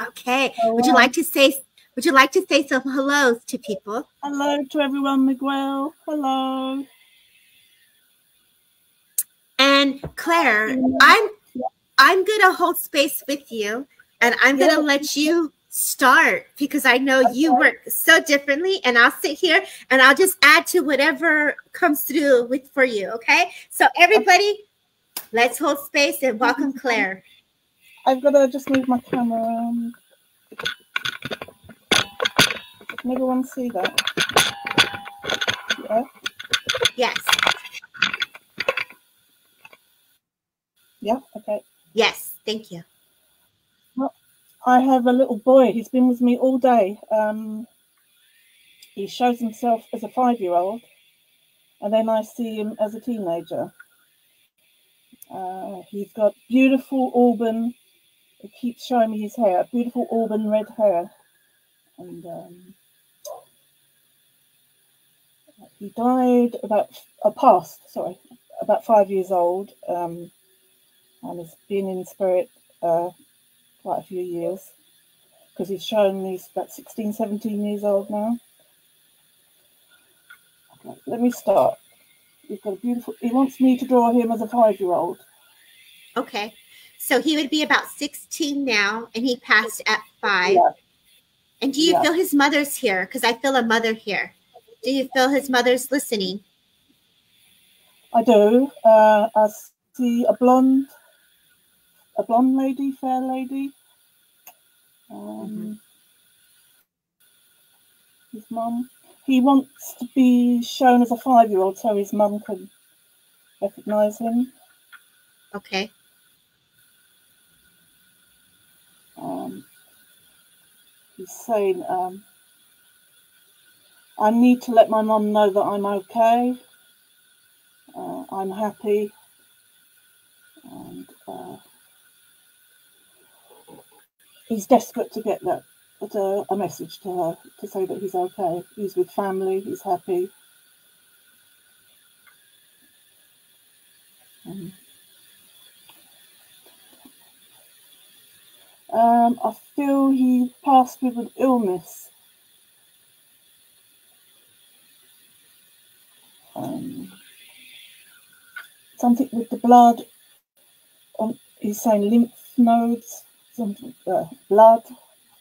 Okay. Would you like to say some hellos to people? Hello to everyone, Miguel. Hello. And Claire, I'm gonna hold space with you, and I'm gonna let you start because I know you work so differently. And I'll sit here and I'll just add to whatever comes through for you. Okay? So everybody, let's hold space and welcome Claire. I've got to just move my camera around. Can everyone see that? Yeah. Yes. Yeah, okay. Yes, thank you. Well, I have a little boy. He's been with me all day. He shows himself as a 5-year-old, and then I see him as a teenager. He's got beautiful auburn. It keeps showing me his hair, beautiful auburn red hair, and he died about 5 years old, and has been in spirit quite a few years, because he's shown he's about 16, 17 years old now. Okay, let me start. He's got a beautiful. He wants me to draw him as a 5-year-old. Okay. So he would be about 16 now, and he passed at 5. Yeah. And do you feel his mother's here? Because I feel a mother here. Do you feel his mother's listening? I do. I see a blonde lady, fair lady. His mum. He wants to be shown as a 5-year-old so his mum can recognise him. Okay. He's saying, I need to let my mum know that I'm okay. I'm happy. And he's desperate to get that, a message to her to say that he's okay. He's with family. He's happy. I feel he passed with an illness. Something with the blood. He's saying lymph nodes, something, blood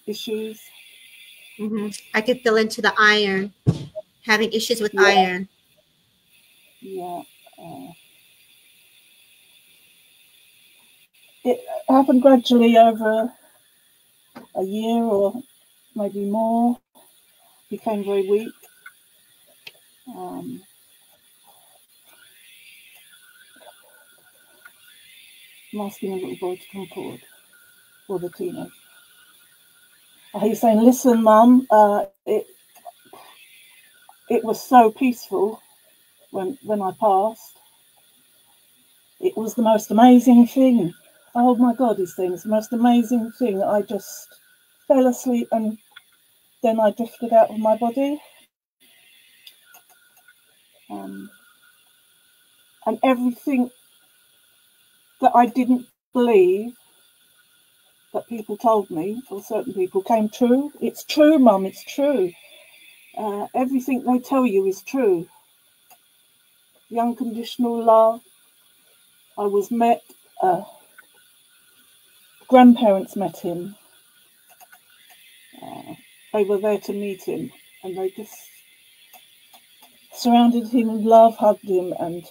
issues. I could feel into the iron, having issues with iron. Yeah. It happened gradually over a year or maybe more. Became very weak. I'm asking a little boy to come forward for the teenager. He's saying, listen, Mum, it was so peaceful when I passed. It was the most amazing thing. Oh my God, he's saying it's the most amazing thing. I just fell asleep and then I drifted out of my body. And everything that I didn't believe that people told me, or certain people, came true. It's true, Mum, it's true. Everything they tell you is true. The unconditional love. I was met, grandparents met him. They were there to meet him, and they just surrounded him with love, hugged him, and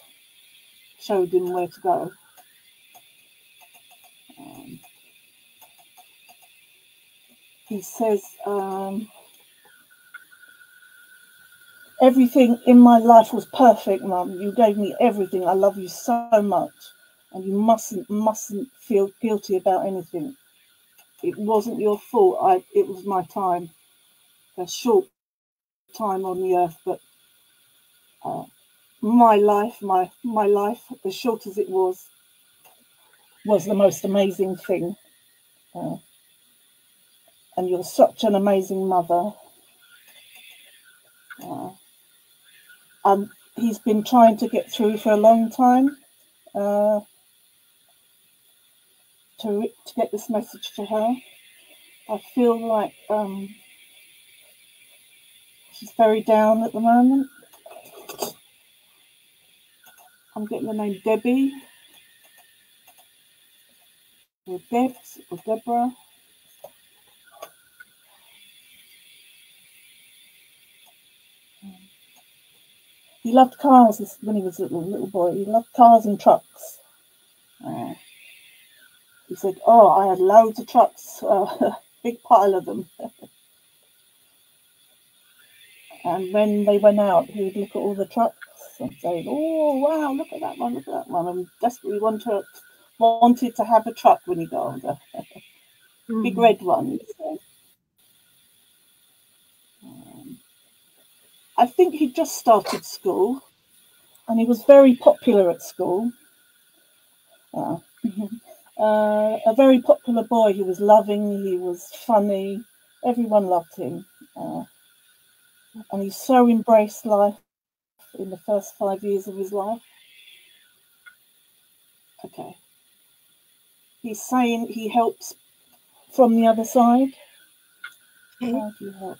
showed him where to go. He says, everything in my life was perfect, Mum. You gave me everything. I love you so much. And you mustn't feel guilty about anything. It wasn't your fault. It was my time. A short time on the earth, but my life, as short as it was the most amazing thing. And you're such an amazing mother. He's been trying to get through for a long time to get this message to her. I feel like she's very down at the moment. I'm getting the name Debbie, or Debs, or Deborah. He loved cars when he was a little boy. He loved cars and trucks. He said, oh, I had loads of trucks, big pile of them. And when they went out, he would look at all the trucks and say, oh, wow, look at that one, look at that one. And desperately wanted to have a truck when he got older. Big red one. I think he just started school and he was very popular at school. A very popular boy. He was loving, he was funny, everyone loved him. And he so embraced life in the first 5 years of his life. Okay. He's saying he helps from the other side. Okay. How do you help?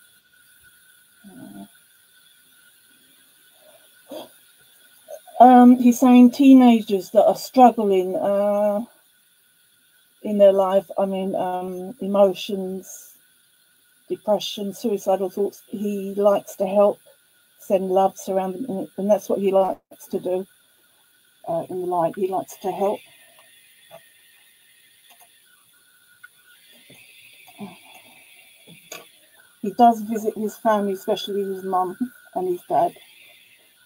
He's saying teenagers that are struggling in their life. I mean, emotions, depression, suicidal thoughts. He likes to help, send love, surround them, and that's what he likes to do in the light. He likes to help. He does visit his family, especially his mum and his dad.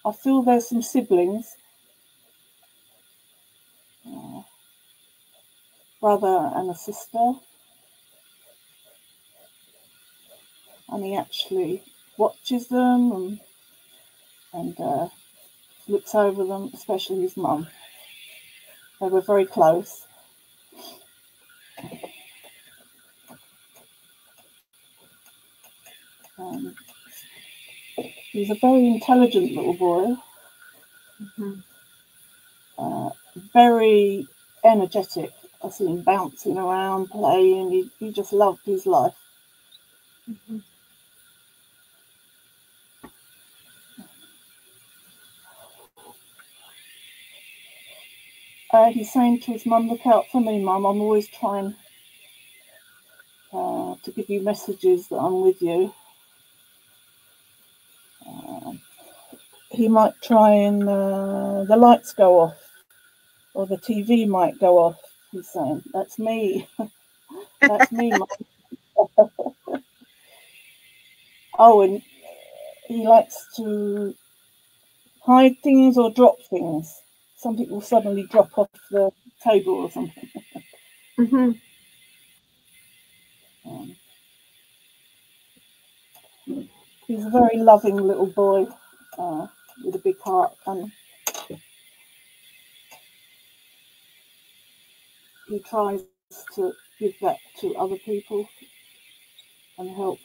I feel there's some siblings, brother and a sister, and he actually watches them and looks over them, especially his mum. They were very close. He's a very intelligent little boy, very energetic. I see him bouncing around, playing. He just loved his life. He's saying to his mum, "Look out for me, Mum. I'm always trying to give you messages that I'm with you." He might try and the lights go off, or the TV might go off. He's saying, "That's me. That's me, Mum." Oh, and he likes to hide things or drop things. Something will suddenly drop off the table or something. He's a very loving little boy with a big heart, and he tries to give that to other people and help.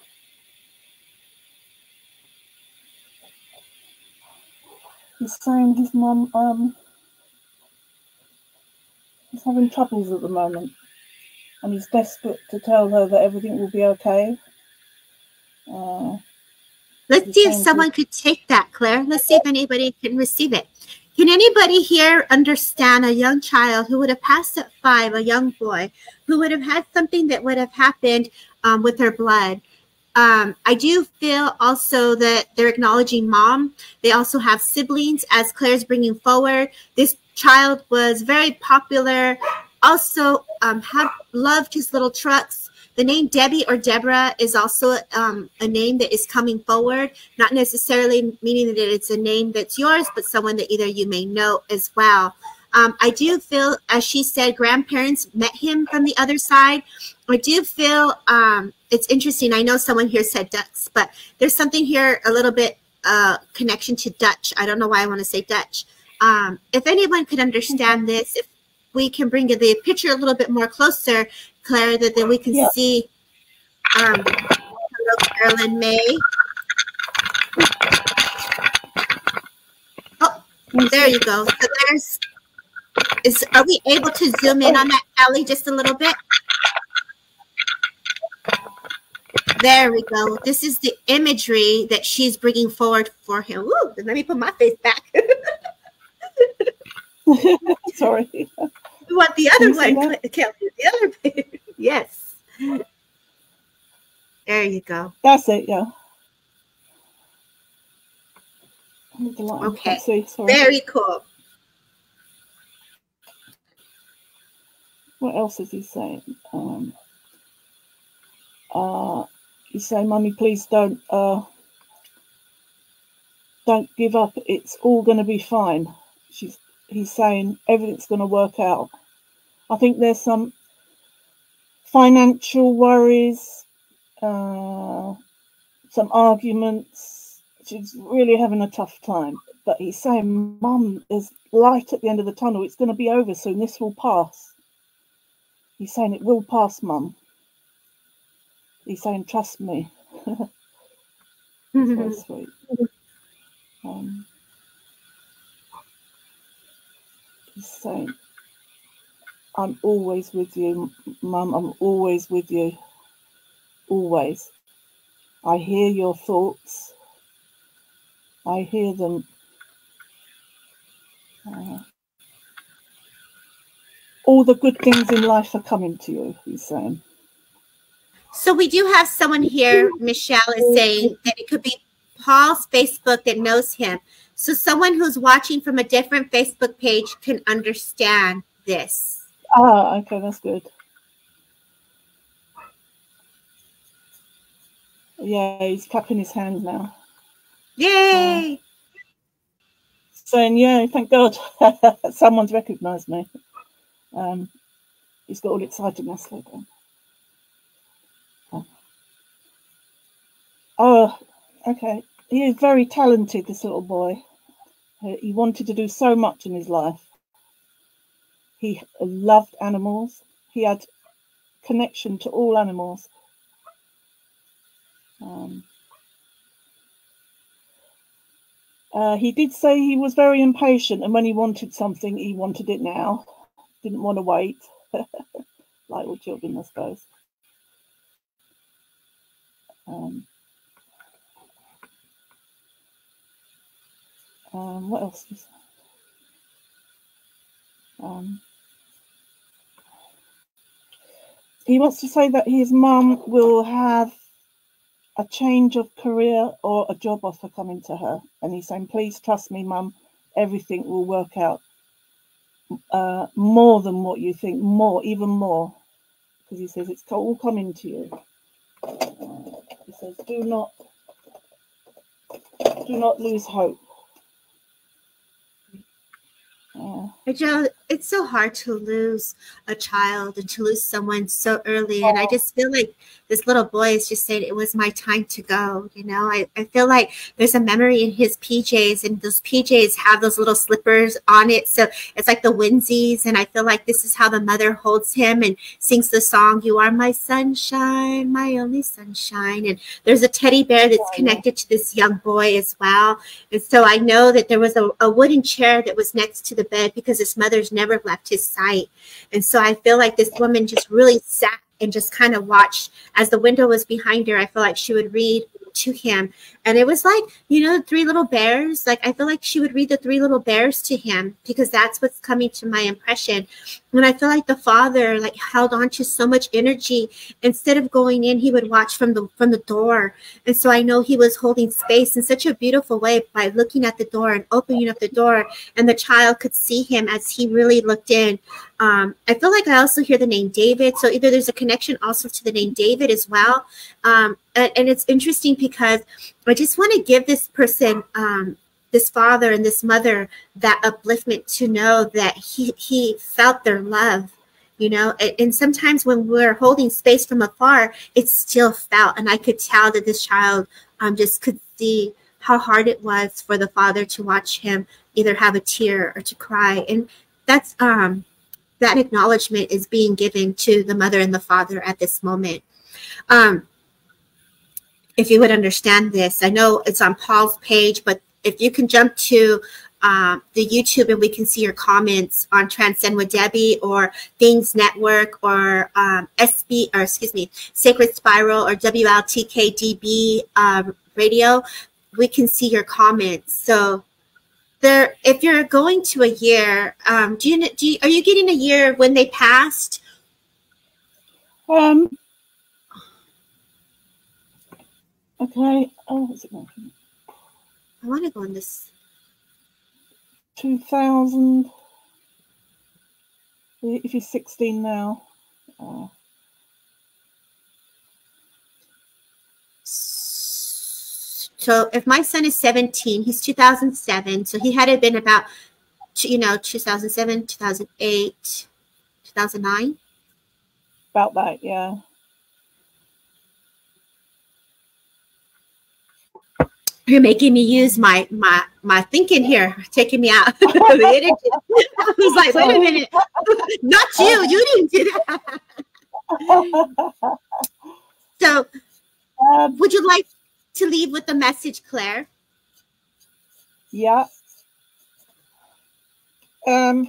He's saying his mum is having troubles at the moment, and he's desperate to tell her that everything will be okay. Let's see if someone could take that, Claire. Let's see if anybody can receive it. Can anybody here understand a young child who would have passed at 5, a young boy, who would have had something that would have happened with their blood? I do feel also that they're acknowledging mom. They also have siblings, as Claire's bringing forward. This child was very popular, also loved his little trucks. The name Debbie or Deborah is also a name that is coming forward, not necessarily meaning that it's a name that's yours, but someone that either you may know as well. I do feel, as she said, grandparents met him from the other side. I do feel it's interesting. I know someone here said Dutch, but there's something here, a little bit connection to Dutch. I don't know why I want to say Dutch. If anyone could understand this, if we can bring the picture a little bit more closer, Claire, that then we can see. Hello, Carolyn May. Oh, there you go. So are we able to zoom in on that, Callie, just a little bit? There we go. This is the imagery that she's bringing forward for him. Ooh, let me put my face back. Sorry. You want the other one, Kelly? The other page. Yes. There you go. That's it, yeah. Okay. See, sorry. Very cool. What else is he saying? He's saying, "Mummy, please don't give up. It's all going to be fine." He's saying everything's going to work out. I think there's some financial worries, some arguments. She's really having a tough time. But he's saying, Mum, there's light at the end of the tunnel. It's going to be over soon. This will pass. He's saying, it will pass, Mum. He's saying, trust me. It's very sweet. He's saying, I'm always with you, Mum. I'm always with you. Always. I hear your thoughts. I hear them. All the good things in life are coming to you, he's saying. So we do have someone here, Michelle is saying that it could be Paul's Facebook that knows him. So someone who's watching from a different Facebook page can understand this. Ah, okay, that's good. Yeah, he's clapping his hands now. Yay! Saying, yeah, thank God. Someone's recognised me. He's got all excited now, slow down. Oh, okay. He is very talented, this little boy. He wanted to do so much in his life. He loved animals. He had connection to all animals. He did say he was very impatient, and when he wanted something, he wanted it now. Didn't want to wait. Like all children, I suppose. What else is he wants to say that his mum will have a change of career or a job offer coming to her, and he's saying, please trust me, Mum, everything will work out more than what you think, more, even more, because he says it's all coming to you. He says, do not lose hope. It's so hard to lose a child and to lose someone so early. And I just feel like this little boy is just saying it was my time to go. You know, I feel like there's a memory in his PJs, and those PJs have those little slippers on it. So it's like the winsies. And I feel like this is how the mother holds him and sings the song, You Are My Sunshine, My Only Sunshine. And there's a teddy bear that's connected to this young boy as well. And so I know that there was a wooden chair that was next to the bed because his mother's never left his sight. And so I feel like this woman just really sat and just kind of watched as the window was behind her. I feel like she would read to him. And it was like, you know, Three Little Bears. Like, I feel like she would read the Three Little Bears to him because that's what's coming to my impression. And I feel like the father like held on to so much energy. Instead of going in, he would watch from the door. And so I know he was holding space in such a beautiful way by looking at the door and opening up the door, and the child could see him as he really looked in. I feel like I also hear the name David. So either there's a connection also to the name David as well. And it's interesting because I just want to give this person, this father and this mother, that upliftment to know that he felt their love, you know, and sometimes when we're holding space from afar, it's still felt. And I could tell that this child just could see how hard it was for the father to watch him either have a tear or to cry. And that's that acknowledgement is being given to the mother and the father at this moment. If you would understand this, I know it's on Paul's page, but if you can jump to the YouTube and we can see your comments on Transcend with Debbie or Things Network or Sacred Spiral or WLTKDB radio, we can see your comments. So there, if you're going to a year, are you getting a year when they passed? Okay. Oh, what's it going? I want to go on this. 2000. If you're 16 now. So if my son is 17, he's 2007. So he had it been about, 2007, 2008, 2009. About that, yeah. You're making me use my thinking here, taking me out of the energy. I was like, wait a minute, not you. You didn't do that. So, would you like to leave with a message, Claire? Yeah. Okay.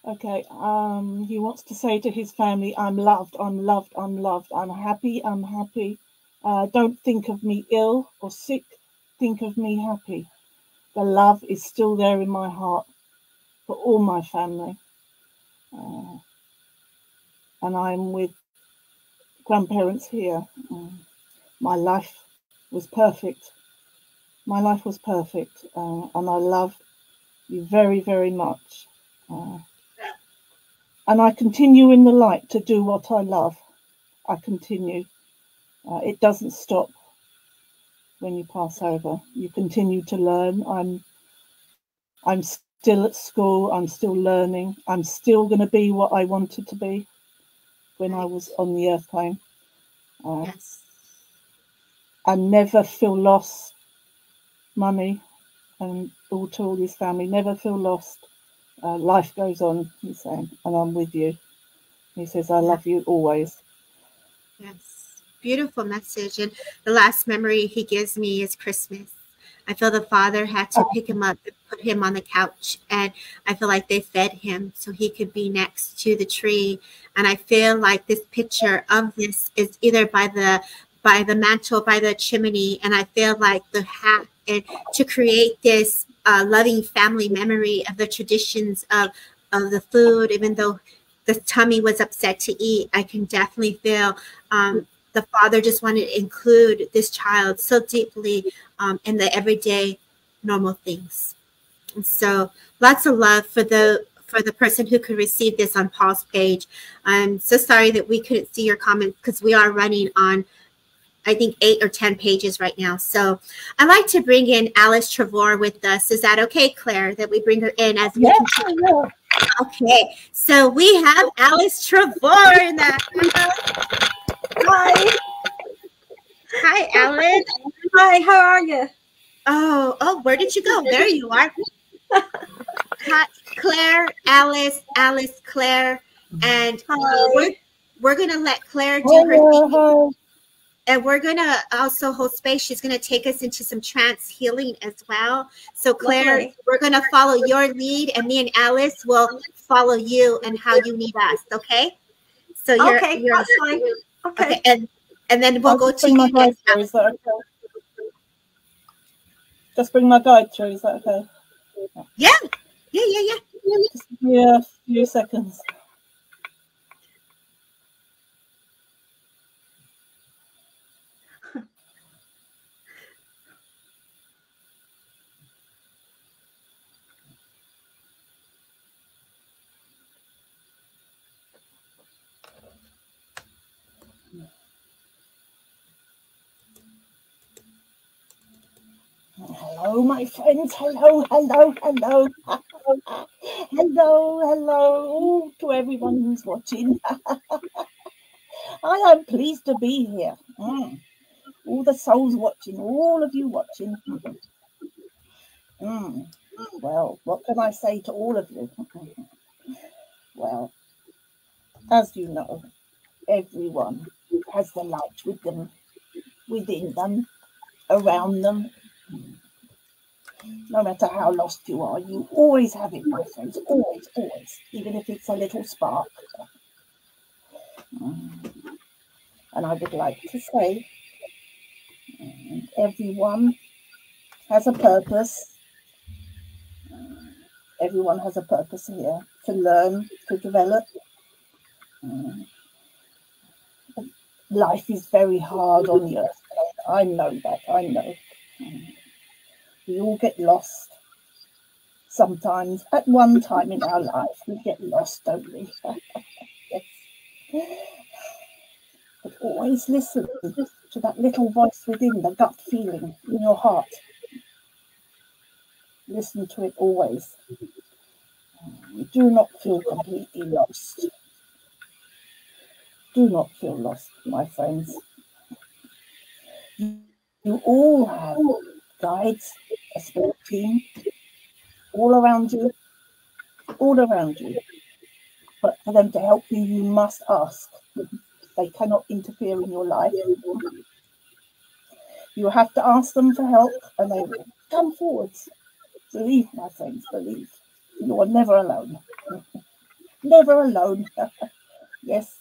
Okay. He wants to say to his family, I'm loved, I'm loved, I'm loved, I'm happy, I'm happy. Don't think of me ill or sick. Think of me happy. The love is still there in my heart for all my family. And I'm with grandparents here. My life was perfect. My life was perfect. And I love you very, very much. And I continue in the light to do what I love. I continue. It doesn't stop when you pass over. You continue to learn. I'm still at school. I'm still learning. I'm still going to be what I wanted to be when I was on the earth plane. Yes. I never feel lost, Mummy, and all to all his family. Never feel lost. Life goes on, he's saying, and I'm with you. He says, I love you always. Yes. Beautiful message. And the last memory he gives me is Christmas. I feel the father had to pick him up and put him on the couch. And I feel like they fed him so he could be next to the tree. And I feel like this picture of this is either by the mantle, by the chimney. And I feel like the hat, and to create this loving family memory of the traditions of the food, even though the tummy was upset to eat, I can definitely feel the father just wanted to include this child so deeply in the everyday normal things. And so lots of love for the person who could receive this on Paul's page. I'm so sorry that we couldn't see your comments because we are running on, I think, 8 or 10 pages right now. So I'd like to bring in Alice Trevor with us. Is that okay, Claire, that we bring her in as we continue? Yeah. Okay, so we have Alice Trevor in that. Hi. Hi, Alice. Hi, how are you? Oh, where did you go? There you are. Hi, Claire, Alice, Claire, and we're gonna let Claire do her thing. And we're going to also hold space. She's going to take us into some trance healing as well. So, Claire, we're going to follow your lead, and me and Alice will follow you and how you need us, okay? So you're that's fine. Okay. And then we'll go to you next time. Is that okay? Just bring my guide through, is that okay? Yeah. Just give me a few seconds. Hello, my friends. Hello. Hello to everyone who's watching. I am pleased to be here. All the souls watching, all of you watching. Well, what can I say to all of you? Well, as you know, everyone has the light with them, within them, around them. No matter how lost you are, you always have it, my friends, always, even if it's a little spark. And I would like to say, everyone has a purpose. Everyone has a purpose here to learn, to develop. Life is very hard on the earth. I know that, I know. We all get lost. Sometimes, at one time in our life, we get lost, don't we? Yes. But always listen to that little voice within, the gut feeling in your heart. Listen to it always. Do not feel completely lost. Do not feel lost, my friends. You all have guides, a spirit team, all around you. But for them to help you, you must ask. They cannot interfere in your life. You have to ask them for help, and they will come forwards. Believe, my friends, believe. You are never alone. Never alone. Yes.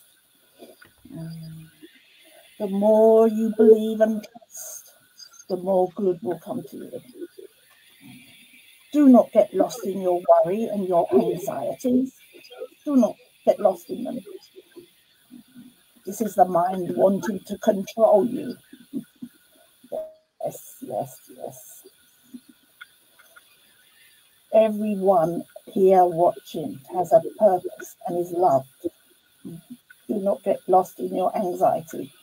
The more you believe and trust, the more good will come to you. Do not get lost in your worry and your anxieties. Do not get lost in them. This is the mind wanting to control you. Yes. Everyone here watching has a purpose and is loved. Do not get lost in your anxiety.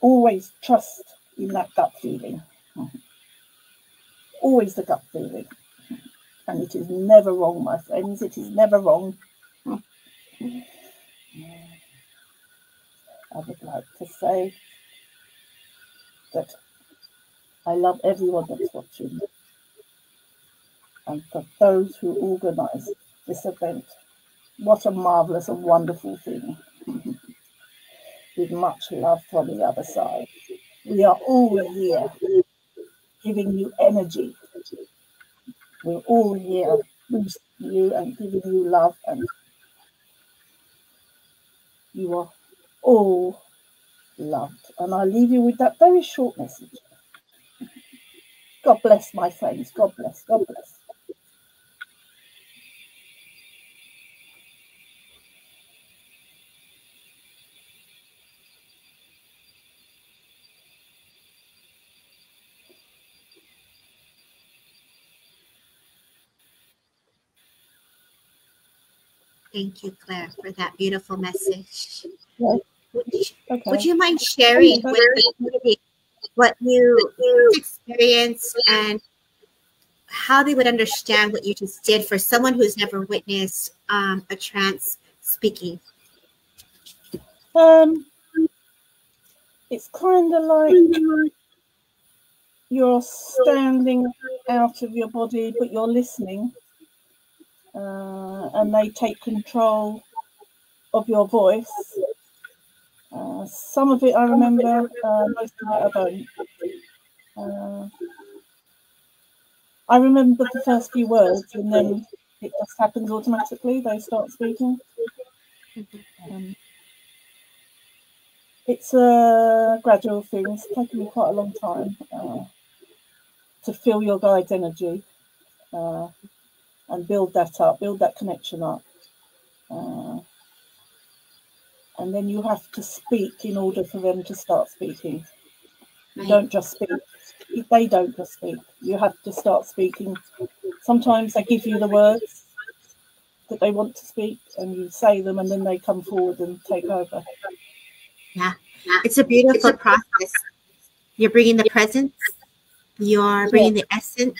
Always trust in that gut feeling. Always the gut feeling. And it is never wrong, my friends. It is never wrong. I would like to say that I love everyone that's watching. And for those who organised this event, what a marvellous and wonderful thing. With much love from the other side. We are all here giving you energy. We're all here boosting you and giving you love, and you are all loved. And I leave you with that very short message. God bless, my friends. God bless. God bless. Thank you, Claire, for that beautiful message. Right. Would you mind sharing with the community what you experienced and how they would understand what you just did for someone who's never witnessed a trance speaking? It's kind of like you're standing out of your body, but you're listening, and they take control of your voice. Some of it I remember, most of it I don't. I remember the first few words, and then it just happens automatically. They start speaking. It's a gradual thing. It's taken me quite a long time to feel your guide's energy and build that up, build that connection up. And then you have to speak in order for them to start speaking. You don't just speak. They don't just speak. You have to start speaking. Sometimes they give you the words that they want to speak, and you say them, and then they come forward and take over. Yeah, it's a beautiful process. You're bringing the presence, you're bringing the essence,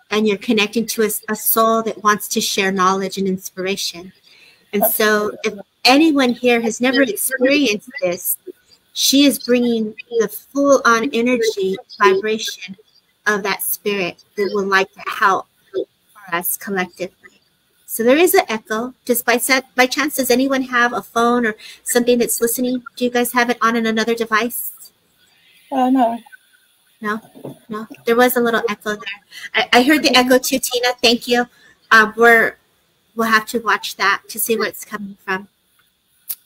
and you're connecting to a soul that wants to share knowledge and inspiration. And so if anyone here has never experienced this, she is bringing the full-on energy, vibration of that spirit that would like to help for us collectively. So there is an echo. Just by chance, does anyone have a phone or something that's listening? Do you guys have it on another device? No. No. There was a little echo there. I heard the echo too, Tina. Thank you. We'll have to watch that to see where it's coming from.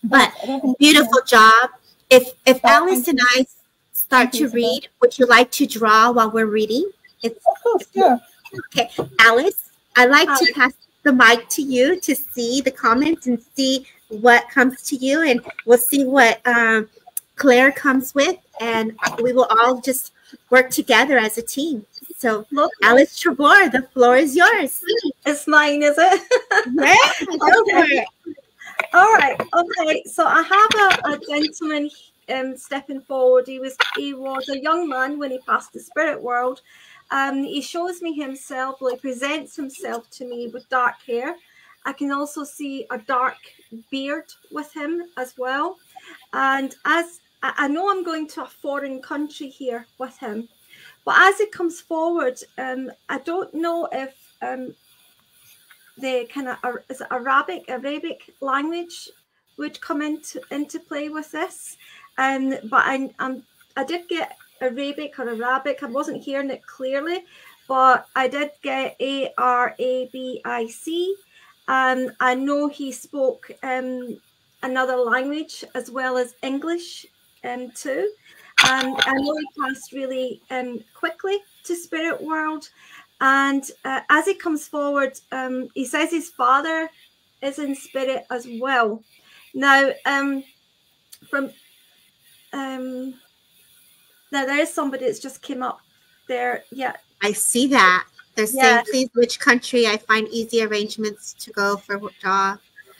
But beautiful job. If Alice and I start to read, would you like to draw while we're reading? Of course, yeah. Okay, Alice, I'd like to pass the mic to you to see the comments and see what comes to you, and we'll see what Claire comes with, and we will all just work together as a team. So, Alice Trevor, the floor is yours. It's mine, is it? Yeah, go for it. All right. Okay. So I have a gentleman stepping forward. He was a young man when he passed the spirit world. He shows me himself. Well, he presents himself to me with dark hair, I can also see a dark beard with him as well. And as I know I'm going to a foreign country here with him, but as it comes forward, I don't know if the kind of is it Arabic language would come into play with this. But I did get Arabic or Arabic. I wasn't hearing it clearly, but I did get Arabic. I know he spoke another language as well as English too. I know he passed really quickly to spirit world. And as he comes forward, he says his father is in spirit as well. Now, now there is somebody that's just came up there. Yeah, I see that. They're saying, please, which country I find easy arrangements to go for job.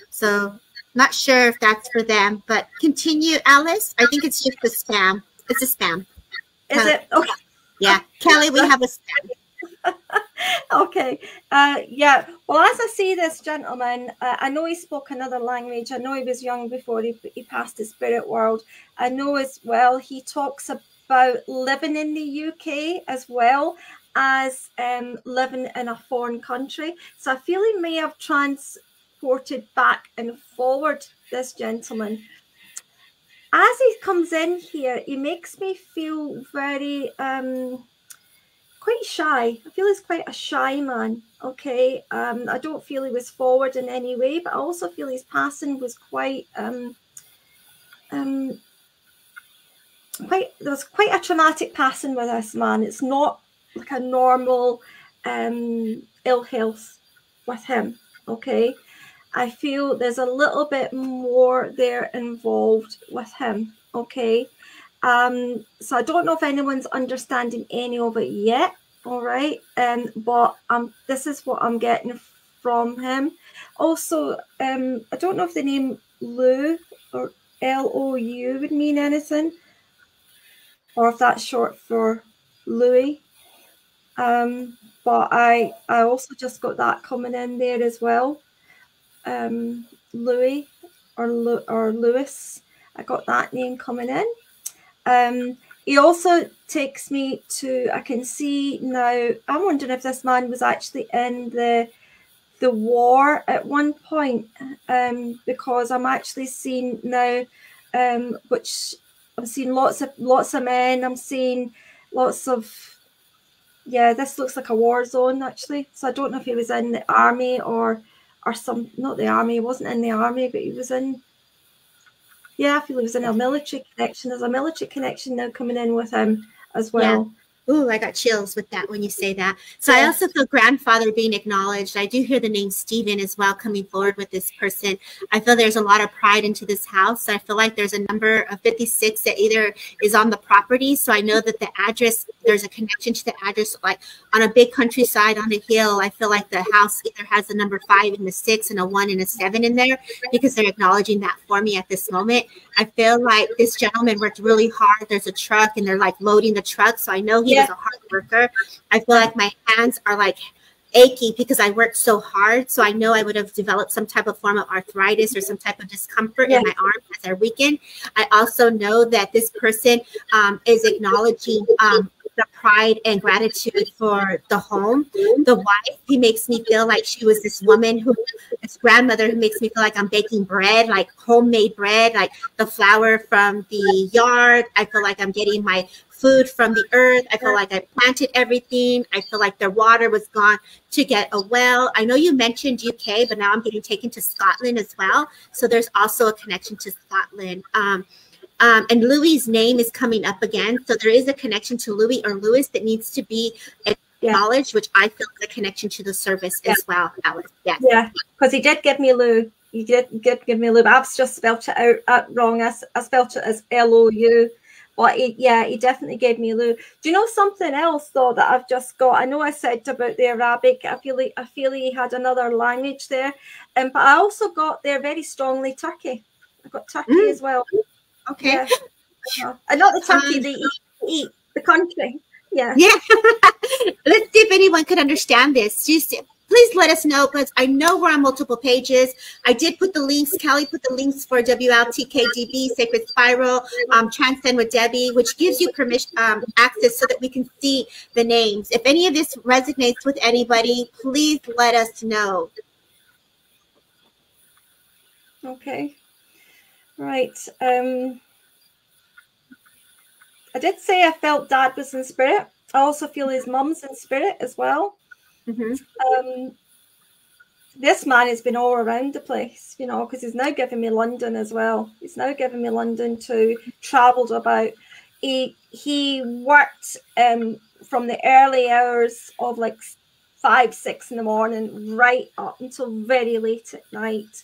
So not sure if that's for them, but continue, Alice. I think it's just a spam. It's a spam. Is it? Okay. Yeah, Kelly, we have a spam. Okay. Yeah. Well, as I see this gentleman, I know he spoke another language. I know he was young before he passed the spirit world. I know as well he talks about living in the UK as well as living in a foreign country. So I feel he may have transported back and forward, this gentleman. As he comes in here, he makes me feel very quite shy. I feel he's quite a shy man. Okay. I don't feel he was forward in any way, but I also feel his passing was quite there was quite a traumatic passing with this man. It's not like a normal ill health with him. Okay. I feel there's a little bit more there involved with him. Okay. So I don't know if anyone's understanding any of it yet. All right. But this is what I'm getting from him. Also, I don't know if the name Lou or Lou would mean anything, or if that's short for Louis. But I also just got that coming in there as well. Louis or Lewis. I got that name coming in. He also takes me to, I can see now, I'm wondering if this man was actually in the war at one point, because I'm actually seeing now, which I'm seeing lots of men. I'm seeing lots of, yeah, this looks like a war zone actually. So I don't know if he was in the army or some, not the army. He wasn't in the army, but he was in, yeah, I feel he was in a military connection. There's a military connection now coming in with him as well. Yeah. Ooh, I got chills with that when you say that. So yeah. I also feel grandfather being acknowledged. I do hear the name Stephen as well coming forward with this person. I feel there's a lot of pride into this house. I feel like there's a number of 56 that either is on the property. So I know that the address, there's a connection to the address, like on a big countryside on a hill. I feel like the house either has the number 5 and the 6 and a 1 and a 7 in there, because they're acknowledging that for me at this moment. I feel like this gentleman worked really hard. There's a truck and they're like loading the truck. So I know he was a hard worker. I feel like my hands are like achy because I worked so hard. So I know I would have developed some type of form of arthritis or some type of discomfort in my arms as I weaken. I also know that this person is acknowledging the pride and gratitude for the home. The wife, he makes me feel like she was this woman who, this grandmother who makes me feel like I'm baking bread, like homemade bread, like the flour from the yard. I feel like I'm getting my food from the earth. I feel like I planted everything. I feel like the water was gone to get a well. I know you mentioned UK, but now I'm getting taken to Scotland as well. So there's also a connection to Scotland. And Louis's name is coming up again. So there is a connection to Louis or Lewis that needs to be acknowledged, which I feel is a connection to the service as well, Alice. Yes. Yeah, because he did give me Lou. He did give me Lou, but I've just spelled it out wrong. I spelled it as Lou. But he definitely gave me Lou. Do you know something else though that I've just got? I know I said about the Arabic. I feel he had another language there, but I also got there very strongly Turkey. I got Turkey as well. Okay. Yeah. And not the turkey they eat, the country. Yeah. Yeah. Let's see if anyone could understand this. Just please let us know, because I know we're on multiple pages. I did put the links. Kelly put the links for WLTKDB, Sacred Spiral, Transcend with Debbie, which gives you permission, access so that we can see the names. If any of this resonates with anybody, please let us know. Okay. Right. I did say I felt Dad was in spirit. I also feel his mum's in spirit as well. This man has been all around the place, you know, because he's now giving me London as well. He's now giving me London to traveled about. He worked from the early hours of like 5, 6 in the morning right up until very late at night.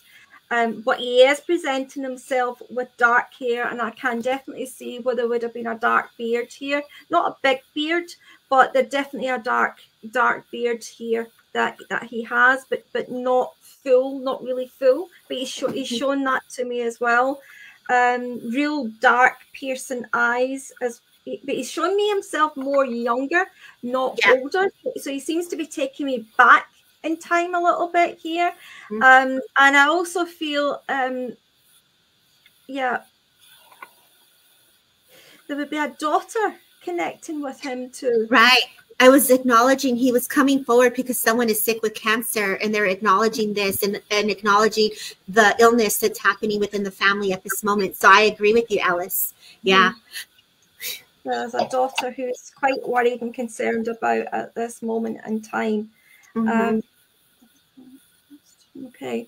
But he is presenting himself with dark hair, and I can definitely see where there would have been a dark beard here. Not a big beard, but there's definitely a dark beard here that he has, but not full, not really full. But he's shown that to me as well. Real dark, piercing eyes, but he's shown me himself more younger, not older. So he seems to be taking me back in time a little bit here. And I also feel there would be a daughter connecting with him too. Right. I was acknowledging he was coming forward because someone is sick with cancer, and they're acknowledging this and acknowledging the illness that's happening within the family at this moment. So I agree with you, Alice. Yeah. There's a daughter who's quite worried and concerned about at this moment in time. Okay.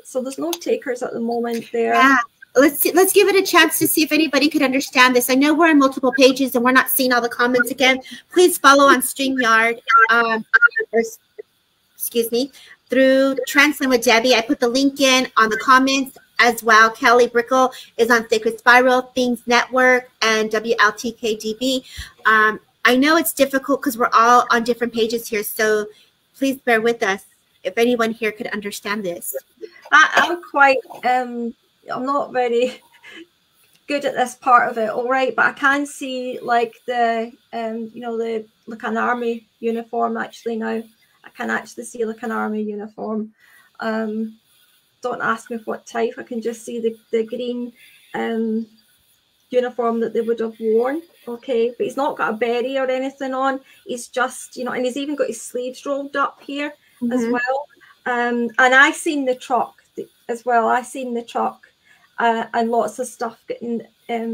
So there's no takers at the moment there. Yeah. Let's give it a chance to see if anybody could understand this. I know we're on multiple pages and we're not seeing all the comments again. Please follow on StreamYard, through Transcend with Debbie. I put the link in on the comments as well. Kelly Brickle is on Sacred Spiral, Things Network, and WLTKDB. I know it's difficult because we're all on different pages here, so please bear with us if anyone here could understand this. I'm quite... I'm not very good at this part of it, all right, but I can see like the like an army uniform actually now. I can actually see like an army uniform. Don't ask me what type. I can just see the green uniform that they would have worn. Okay, but he's not got a berry or anything on. He's just, you know, and he's even got his sleeves rolled up here as well. And I seen the truck as well. I seen the truck. And lots of stuff getting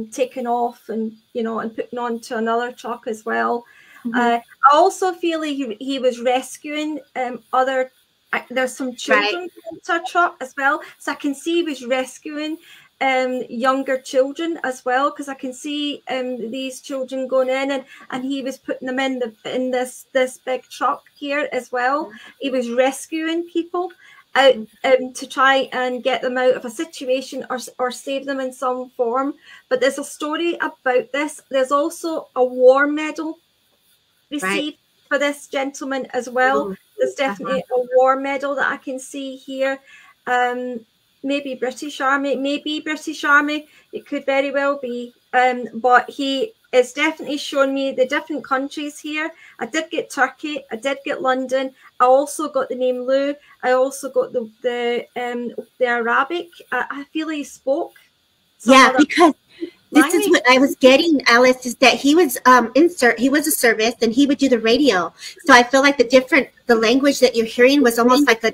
taken off and, you know, and putting on to another truck as well. I also feel he was rescuing there's some children into a truck as well. So I can see he was rescuing younger children as well, because I can see these children going in and he was putting them in this big truck here as well. He was rescuing people out to try and get them out of a situation or save them in some form. But there's a story about this. There's also a war medal received for this gentleman as well. There's definitely a war medal that I can see here. Maybe British Army, it could very well be. But he is definitely showing me the different countries here. I did get Turkey, I did get London. I also got the name Lou. I also got the Arabic. I feel he spoke. Because this is what I was getting, Alice, is that he was he was a service and he would do the radio. So I feel like the language that you're hearing was almost like a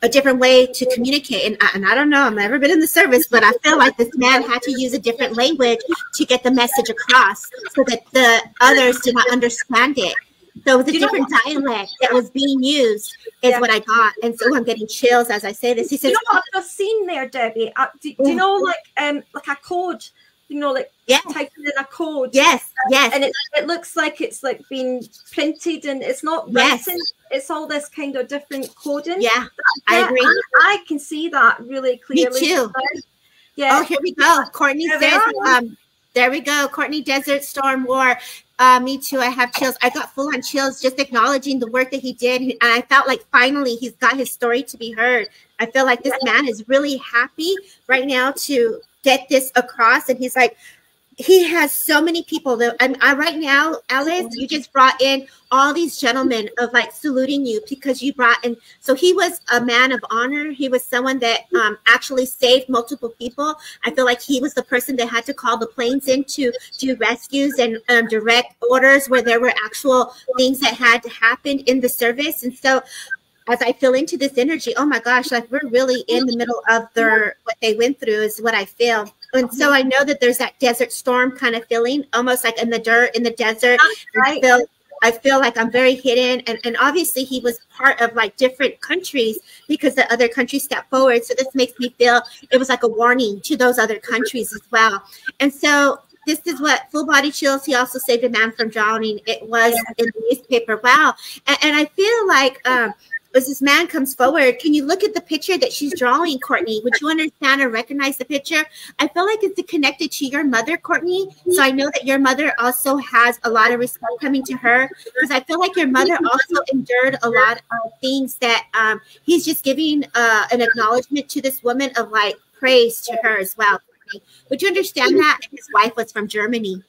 different way to communicate. And I don't know, I've never been in the service, but I feel like this man had to use a different language to get the message across so that the others did not understand it. So it was a different dialect that was being used is what I got. And so I'm getting chills as I say this. He says, you know what I've just seen there, Debbie? Do you know like a code? You know, like typing in a code. Yes. And it looks like it's like being printed and it's not written. It's all this kind of different coding. Yeah, I agree. I can see that really clearly. Me too. Yeah. Oh, here we go. Courtney says, there we go. Courtney, Desert Storm War. Me too. I have chills. I got full on chills just acknowledging the work that he did. And I felt like finally he's got his story to be heard. I feel like this man is really happy right now to get this across. And he's like, he has so many people that I right now, Alice, you just brought in all these gentlemen of like saluting you because you brought in. So he was a man of honor. He was someone that actually saved multiple people. I feel like he was the person that had to call the planes in to do rescues and direct orders where there were actual things that had to happen in the service. And so as I feel into this energy, oh my gosh, like we're really in the middle of what they went through is what I feel. And so I know that there's that desert storm kind of feeling, almost like in the dirt, in the desert. Right. I feel like I'm very hidden. And obviously he was part of like different countries because the other countries stepped forward. So this makes me feel it was like a warning to those other countries as well. And so this is what Full Body Chills. He also saved a man from drowning. It was in the newspaper. Wow. And I feel like as this man comes forward, can you look at the picture that she's drawing, Courtney? Would you understand or recognize the picture? I feel like it's connected to your mother, Courtney. So I know that your mother also has a lot of respect coming to her because I feel like your mother also endured a lot of things that he's just giving an acknowledgement to this woman of like praise to her as well. Courtney. Would you understand that? And his wife was from Germany.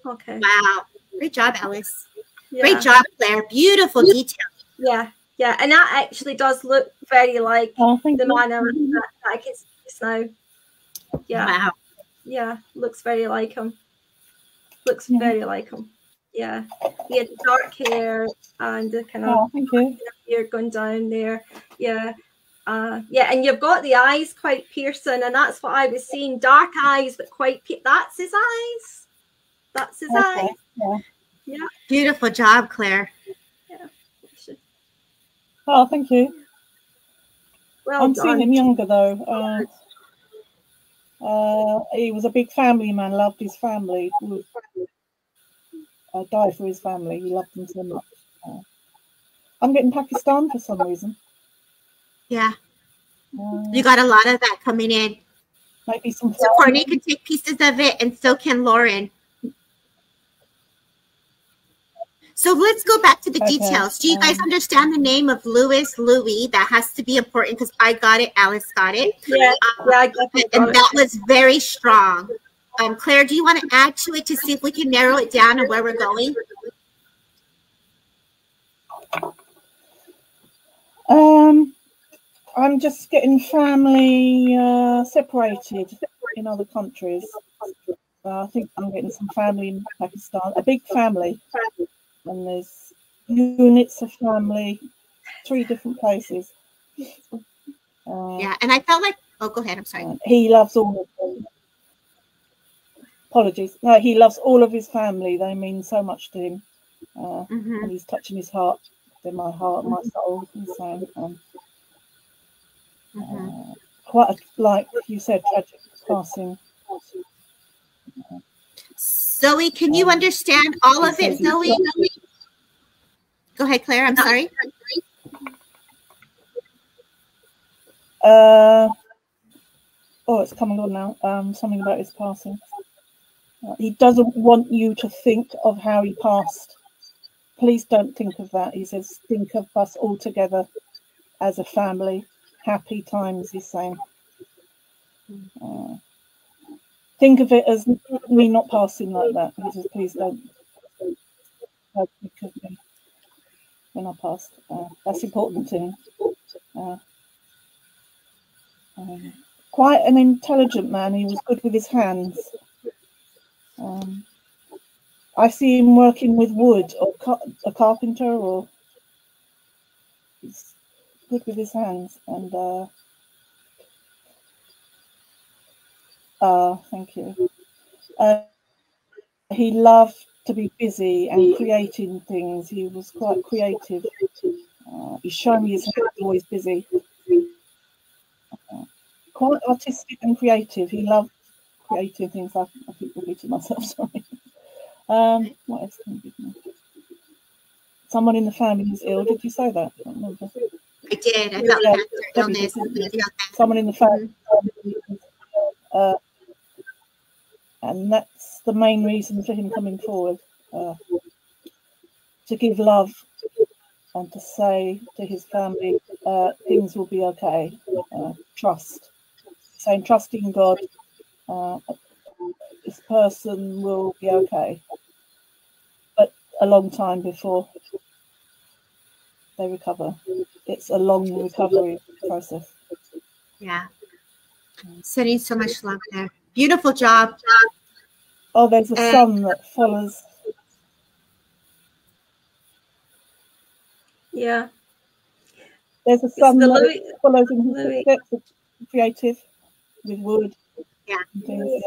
Okay. Wow. Great job, Alice. Yeah. Great job, Claire. Beautiful detail. Yeah, yeah, and that actually does look very like the man that I can see just now. Yeah, wow. Yeah, looks very like him. Looks very like him. Yeah, he had dark hair and the kind of hair going down there. Yeah, yeah, and you've got the eyes quite piercing, and that's what I was seeing. Dark eyes, but quite. That's his eyes. That's his eyes. Yeah. Beautiful job, Claire. Oh, thank you. Well I'm done. seeing him younger though. He was a big family man, loved his family. Would die for his family. He loved them so much. I'm getting Pakistan for some reason. Yeah. You got a lot of that coming in. Maybe some. So Courtney can take pieces of it, and so can Lauren. So let's go back to the details. Do you guys understand the name of Louis? That has to be important because I got it, Alice got it. Yeah, I got it. And that was very strong. Claire, do you want to add to it to see if we can narrow it down and where we're going? I'm just getting family separated in other countries. I think I'm getting some family in Pakistan, a big family. And there's units of family, 3 different places. Yeah, and I felt like, oh, go ahead, I'm sorry. He loves all of them. Apologies. No, he loves all of his family. They mean so much to him. And he's touching his heart. They're my heart, my soul. So, quite, like you said, tragic passing. Zoe, can you understand all of it, Zoe? Go ahead, Claire. I'm sorry. Oh, it's coming on now. Something about his passing. He doesn't want you to think of how he passed. Please don't think of that. He says, think of us all together as a family. Happy times, he's saying. Think of it as me not passing like that. He says, please don't think of me when I passed. That's important to him. Quite an intelligent man. He was good with his hands. I see him working with wood, or a carpenter, or he's good with his hands. And thank you. He loved to be busy and creating things. He was quite creative. He's showing me his hands, always busy. Quite artistic and creative. He loved creating things. I keep repeating myself, sorry. What else can you give me? Someone in the family is ill. Did you say that? I don't remember. I did. I felt cancer, illness. Someone in the family. And that's the main reason for him coming forward, to give love and to say to his family, things will be okay. Trust. Saying trust in God. this person will be okay, but a long time before they recover. It's a long recovery process. Yeah. Sending so much love there. Beautiful job. Oh, there's a son that follows. Yeah. There's a son that follows in his footsteps, creative with wood. Yeah. And things.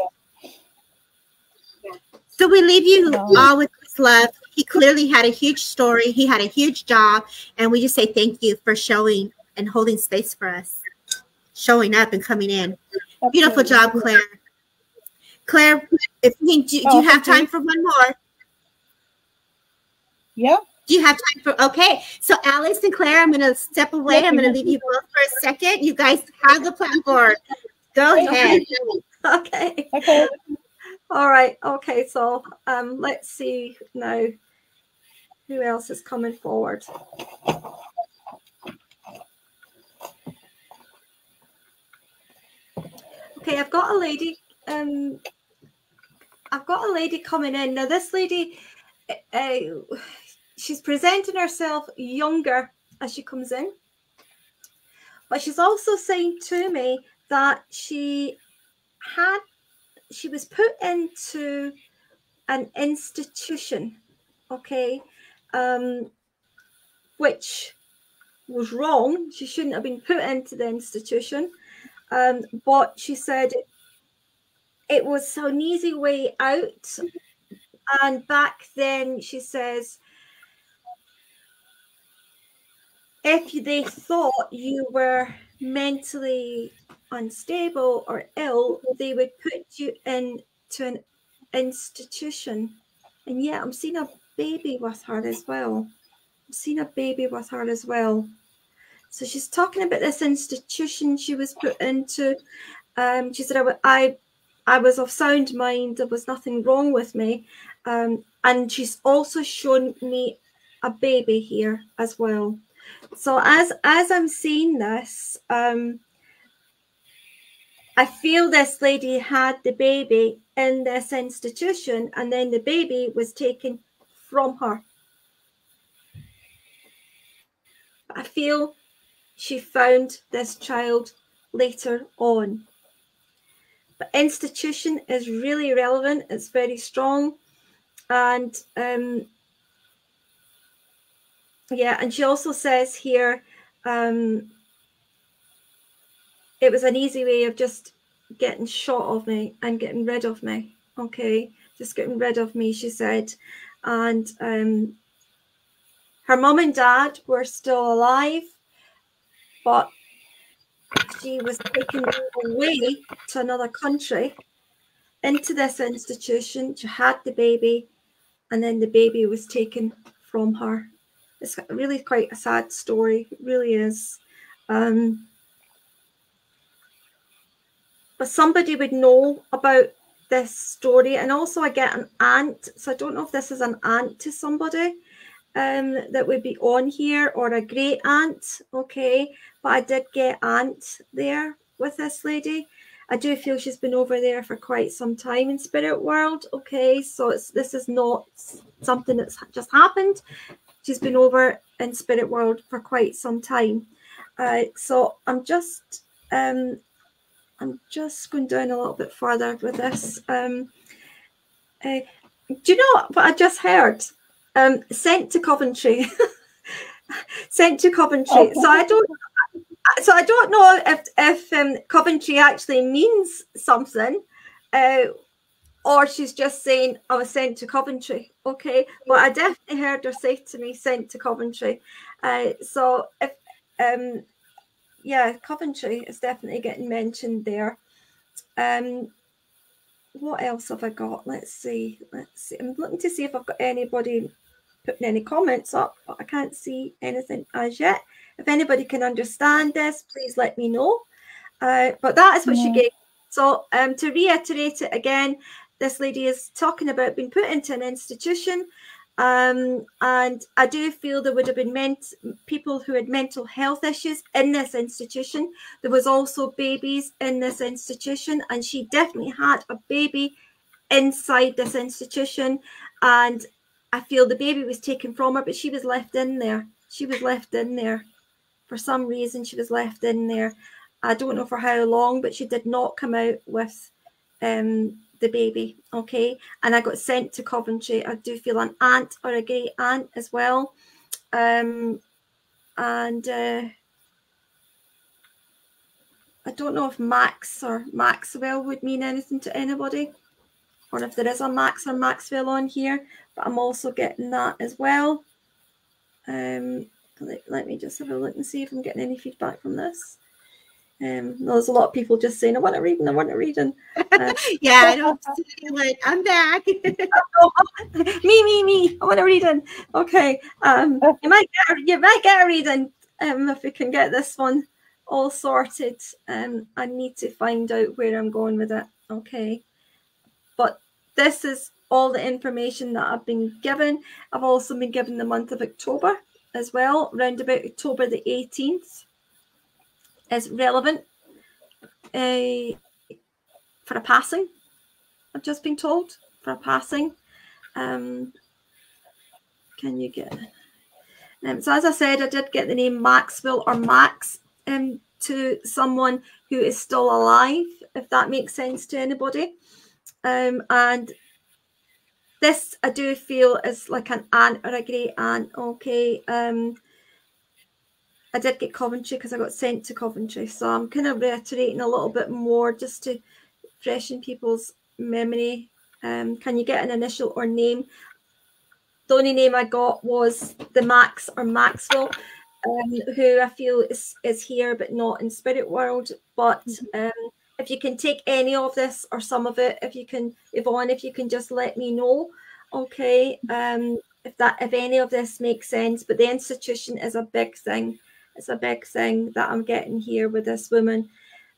Yeah. So we leave you all with this love. He clearly had a huge story. He had a huge job. And we just say thank you for showing and holding space for us. Showing up and coming in. Absolutely. Beautiful job, Claire. Claire, if we do you have time for one more? Yeah. Do you have time for? Okay. So Alice and Claire, I'm going to step away. I'm going to leave you both for a second. You guys have the platform. Go ahead. Okay. Okay. All right. Okay. So let's see now who else is coming forward. Okay, I've got a lady. I've got a lady coming in now. This lady, she's presenting herself younger as she comes in, but she's also saying to me that she was put into an institution, okay, which was wrong. She shouldn't have been put into the institution, but she said it was an easy way out. And back then, she says, if they thought you were mentally unstable or ill, they would put you into an institution. And yeah, I'm seeing a baby with her as well. So she's talking about this institution she was put into. She said, I was of sound mind. There was nothing wrong with me. And she's also shown me a baby here as well. So as I'm seeing this, I feel this lady had the baby in this institution, and then the baby was taken from her. I feel she found this child later on. But institution is really relevant. It's very strong. And yeah, and she also says here, it was an easy way of just getting shot of me and getting rid of me. Okay, just getting rid of me, she said. And her mum and dad were still alive, but she was taken away to another country, into this institution. She had the baby, and then the baby was taken from her. It's really quite a sad story. It really is. But somebody would know about this story. And also I get an aunt. So I don't know if this is an aunt to somebody that would be on here, or a great aunt. Okay. But I did get aunt there with this lady. I do feel she's been over there for quite some time in spirit world. Okay. So this is not something that's just happened. She's been over in spirit world for quite some time. So I'm just going down a little bit further with this. Do you know what I just heard? Sent to Coventry. Sent to Coventry. So I don't know if Coventry actually means something, or she's just saying I was sent to Coventry. Okay, but I definitely heard her say to me, sent to Coventry. So if yeah, Coventry is definitely getting mentioned there. What else have I got? Let's see. I'm looking to see if I've got anybody putting any comments up, but I can't see anything as yet. If anybody can understand this, please let me know. But that is what she gave. So to reiterate it again, this lady is talking about being put into an institution. And I do feel there would have been people who had mental health issues in this institution. There was also babies in this institution, and she definitely had a baby inside this institution, and I feel the baby was taken from her, but she was left in there. She was left in there. For some reason, she was left in there. I don't know for how long, but she did not come out with the baby, okay? And I got sent to Coventry. I do feel an aunt or a great aunt as well. And I don't know if Max or Maxwell would mean anything to anybody, or if there is a Max or Maxwell on here, but I'm also getting that as well. Let me just have a look and see if I'm getting any feedback from this. There's a lot of people just saying, I want to read and I want to read. And yeah, I don't like, I'm back. me. I want to read. Okay. You might get a reading if we can get this one all sorted. I need to find out where I'm going with it. Okay. But this is all the information that I've been given. I've also been given the month of October as well, around about October the 18th is relevant for a passing. I've just been told for a passing. Can you get so as I said, I did get the name Maxwell or Max to someone who is still alive, if that makes sense to anybody. And this I do feel is like an aunt or a great aunt. Okay. I did get Coventry because I got sent to Coventry, so I'm kind of reiterating a little bit more just to freshen people's memory. Can you get an initial or name? The only name I got was the Max or Maxwell, who I feel is here but not in spirit world. But if you can take any of this or some of it, if you can, Yvonne, if you can just let me know, okay, if any of this makes sense. But the institution is a big thing. It's a big thing that I'm getting here with this woman.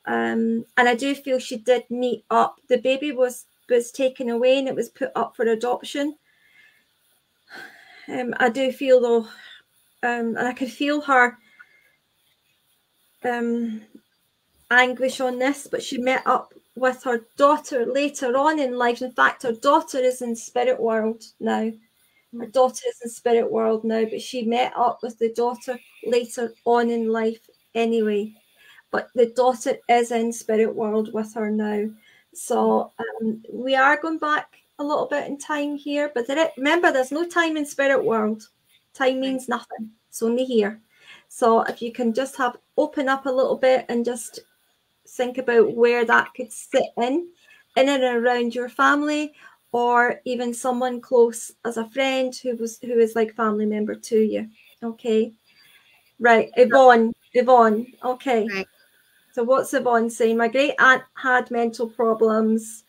And I do feel she did meet up. The baby was taken away and it was put up for adoption. I do feel though, and I could feel her anguish on this, but she met up with her daughter later on in life. In fact, her daughter is in spirit world now. Her daughter is in spirit world now, but she met up with the daughter later on in life anyway. But the daughter is in spirit world with her now. So we are going back a little bit in time here, but remember, there's no time in spirit world. Time means nothing. It's only here. So if you can just open up a little bit and just think about where that could sit in and around your family, or even someone close as a friend who is like family member to you. Okay. Right. Yvonne. Okay. Right. So what's Yvonne saying? My great aunt had mental problems.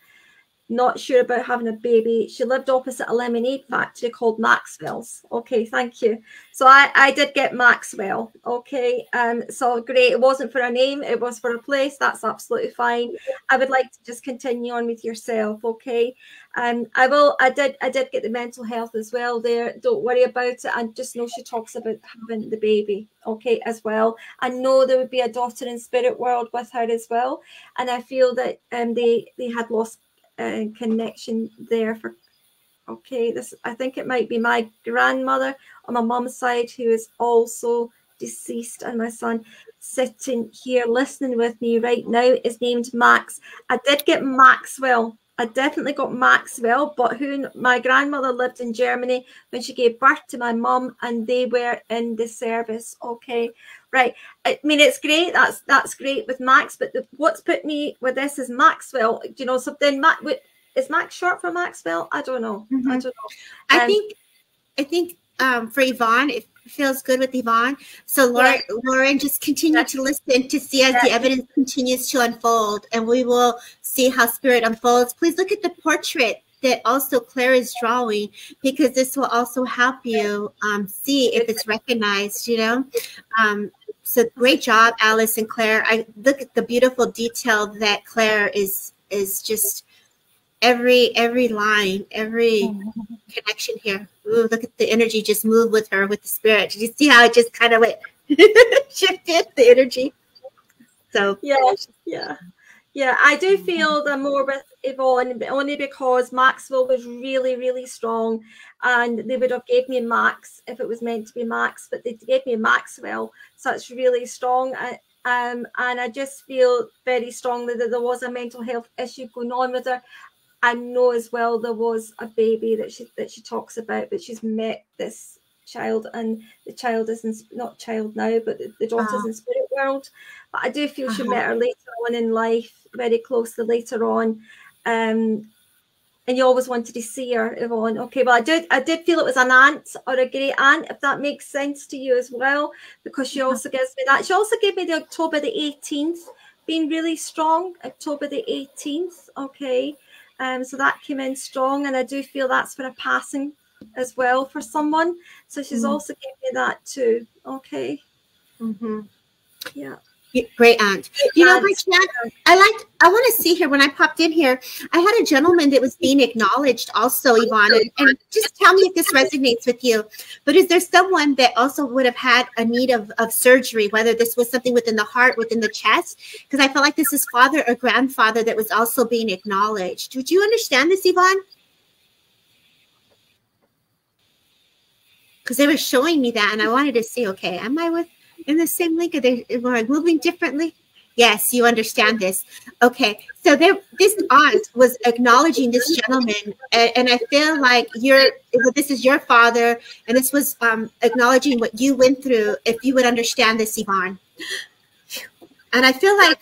Not sure about having a baby. She lived opposite a lemonade factory called Maxwell's. Okay, thank you. So I did get Maxwell. Okay, so great. It wasn't for a name. It was for a place. That's absolutely fine. I would like to just continue on with yourself. Okay, I did get the mental health as well there. Don't worry about it. And just know she talks about having the baby. Okay, as well. I know there would be a daughter in spirit world with her as well. And I feel that they had lost connection there for this. I think it might be my grandmother on my mum's side who is also deceased, and my son sitting here listening with me right now is named Max. I did get Maxwell. I definitely got Maxwell, but my grandmother lived in Germany when she gave birth to my mum, and they were in the service. Okay, right. I mean, it's great. That's great with Max, but what's put me with this is Maxwell. You know, so then is Max short for Maxwell? I don't know. I don't know. I think for Yvonne, it feels good with Yvonne. So Lauren, just continue to listen to see as the evidence continues to unfold, and we will see how spirit unfolds. Please look at the portrait that also Claire is drawing, because this will also help you see if it's recognized, you know. So great job, Alice and Claire. I look at the beautiful detail that Claire is just every line, every connection here. Ooh, look at the energy just move with her, with the spirit. Did you see how it just kind of shifted the energy? So yeah. Yeah, I do feel the more with Yvonne, only because Maxwell was really, really strong, and they would have gave me Max if it was meant to be Max, but they gave me Maxwell, so it's really strong. And I just feel very strongly that there was a mental health issue going on with her. I know as well there was a baby that she talks about, that she's met this child, and the child is not child now, but the daughter's in spirit world. But I do feel she met her later on in life, very closely later on, and you always wanted to see her, Yvonne. Okay, well, I did feel it was an aunt or a great aunt, if that makes sense to you as well, because she also gives me that. She also gave me the October the 18th being really strong, October the 18th. Okay, so that came in strong, and I do feel that's for a passing as well for someone. So she's also given me that too. Okay. Yeah. Great aunt. You know, my chat, I want to see here, when I popped in here, I had a gentleman that was being acknowledged also, Yvonne, and just tell me if this resonates with you. But is there someone that also would have had a need of surgery, whether this was something within the heart, within the chest? Because I felt like this is father or grandfather that was also being acknowledged. Would you understand this, Yvonne? Because they were showing me that, and I wanted to see, okay, am I in the same link? Are they moving differently? Yes, you understand this. Okay, so this aunt was acknowledging this gentleman, and I feel like this is your father, and this was acknowledging what you went through. If you would understand this, Yvonne. And I feel like,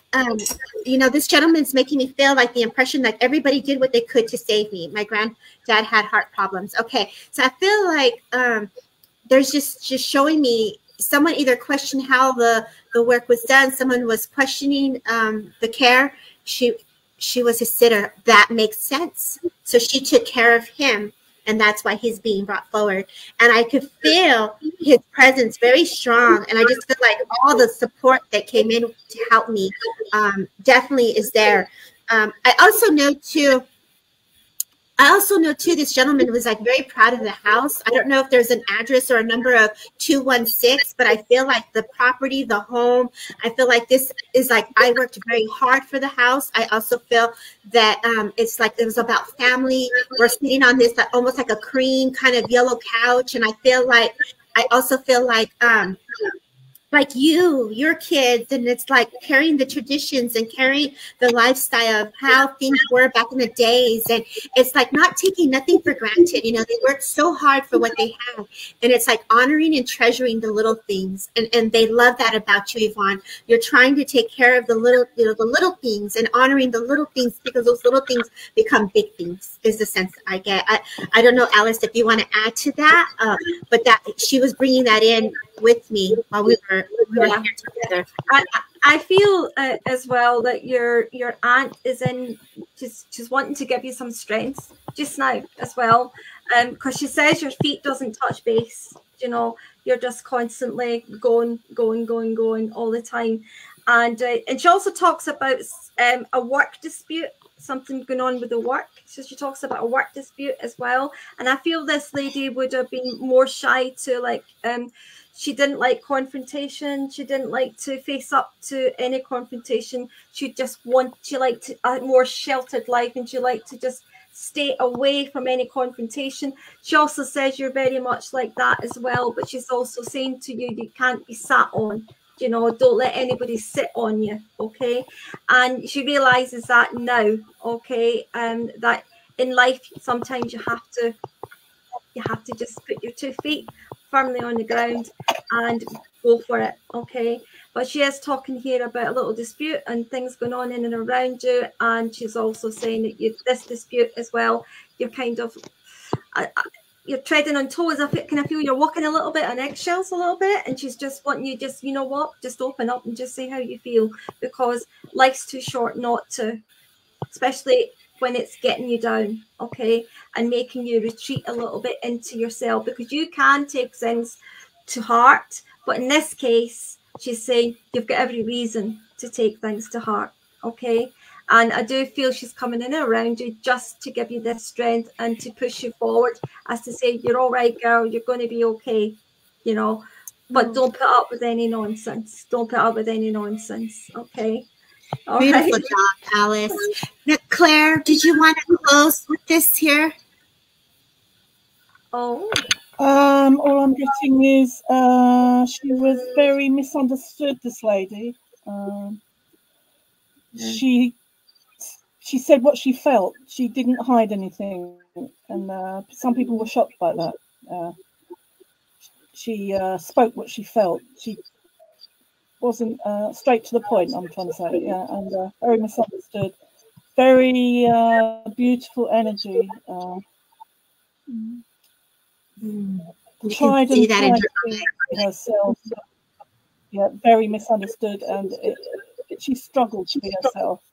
you know, this gentleman's making me feel like the impression that everybody did what they could to save me. My granddad had heart problems. Okay, so I feel like there's just showing me someone either questioned how the work was done. Someone was questioning the care. She was a sitter. That makes sense. So she took care of him, and that's why he's being brought forward. And I could feel his presence very strong. And I just feel like all the support that came in to help me definitely is there. I also know too, this gentleman was like very proud of the house. I don't know if there's an address or a number of 216, but I feel like the property, the home, I feel like this is like, I worked very hard for the house. I also feel that it's like it was about family. We're sitting on this almost like a cream kind of yellow couch. And I also feel like your kids, and it's like carrying the traditions and carrying the lifestyle of how things were back in the days. And it's like not taking nothing for granted. You know, they worked so hard for what they have, and it's like honoring and treasuring the little things. And they love that about you, Yvonne. You're trying to take care of the little, you know, the little things, and honoring the little things, because those little things become big things, is the sense I get. I don't know, Alice, if you want to add to that, but that she was bringing that in with me while we were here together. I feel as well that your aunt is in just wanting to give you some strength just now as well, because she says your feet doesn't touch base. You know, you're just constantly going all the time, and she also talks about a work dispute, something going on with the work. So she talks about a work dispute as well, and I feel this lady would have been more shy to like she didn't like confrontation. She didn't like to face up to any confrontation. She liked a more sheltered life, and she liked to just stay away from any confrontation. She also says you're very much like that as well, but she's also saying to you, you can't be sat on. You know, don't let anybody sit on you, okay? And she realizes that now, okay? That in life sometimes you have to just put your 2 feet firmly on the ground and go for it, okay? But she is talking here about a little dispute and things going on in and around you, and she's also saying that this dispute as well, you're kind of you're treading on toes. I feel you're walking a little bit on eggshells a little bit, and she's just wanting you just, you know what, just open up and just say how you feel, because life's too short not to, especially when it's getting you down, okay, and making you retreat a little bit into yourself, because you can take things to heart, but in this case, she's saying you've got every reason to take things to heart, okay? And I do feel she's coming in around you just to give you this strength and to push you forward, as to say, you're all right, girl, you're going to be okay, you know, but don't put up with any nonsense. Don't put up with any nonsense, okay? All Beautiful right. job, Alice. Now, Claire, did you want to close with this here? Oh. All I'm getting is she was very misunderstood, this lady. She said what she felt. She didn't hide anything, and some people were shocked by that. She spoke what she felt. She wasn't straight to the point, I'm trying to say, yeah, and very misunderstood. Very beautiful energy. You Tried can see and that in tried her to be herself. Yeah, very misunderstood, and she struggled to be herself.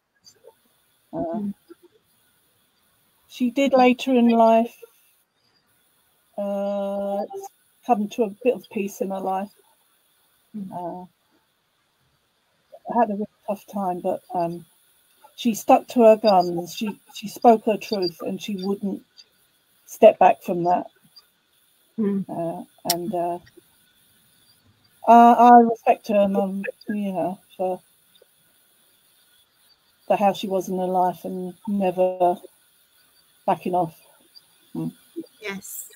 She did later in life come to a bit of peace in her life. Had a really tough time, but she stuck to her guns. She spoke her truth, and she wouldn't step back from that. And I respect her, and you know, for how she was in her life and never backing off. Yes.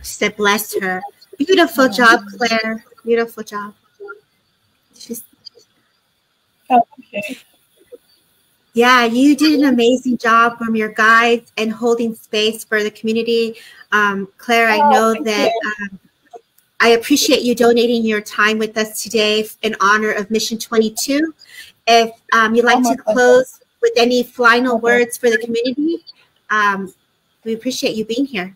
She said, bless her. Beautiful job, Claire. Beautiful job. She's. Oh, thank you. Yeah, you did an amazing job from your guides and holding space for the community. Claire, I know that I appreciate you donating your time with us today in honor of Mission 22. If you'd like to close with any final words for the community, we appreciate you being here.